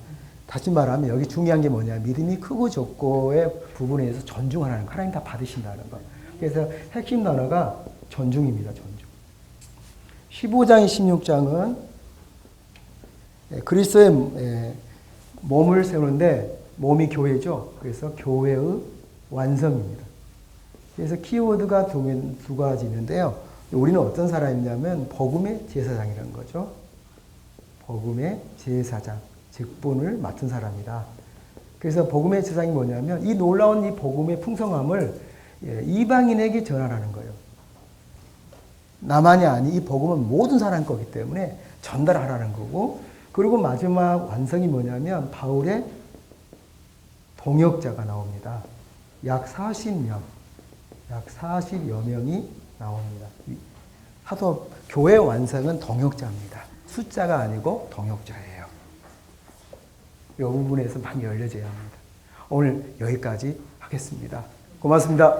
다시 말하면 여기 중요한 게 뭐냐. 믿음이 크고 적고의 부분에 대해서 존중하는 거. 하나님 다 받으신다는 거. 그래서 핵심 단어가 존중입니다. 존중. 15장, 16장은 그리스도의 몸을 세우는데 몸이 교회죠. 그래서 교회의 완성입니다. 그래서 키워드가 두 가지 있는데요. 우리는 어떤 사람이냐면 복음의 제사장이라는 거죠. 복음의 제사장, 직분을 맡은 사람이다. 그래서 복음의 제사장이 뭐냐면 이 놀라운 이 복음의 풍성함을 이방인에게 전하라는 거예요. 나만이 아니 이 복음은 모든 사람 거기 때문에 전달하라는 거고 그리고 마지막 완성이 뭐냐면 바울의 동역자가 나옵니다. 약 40여 명이 나옵니다. 사도 교회 완성은 동역자입니다. 숫자가 아니고 동역자예요. 이 부분에서 많이 열려져야 합니다. 오늘 여기까지 하겠습니다. 고맙습니다.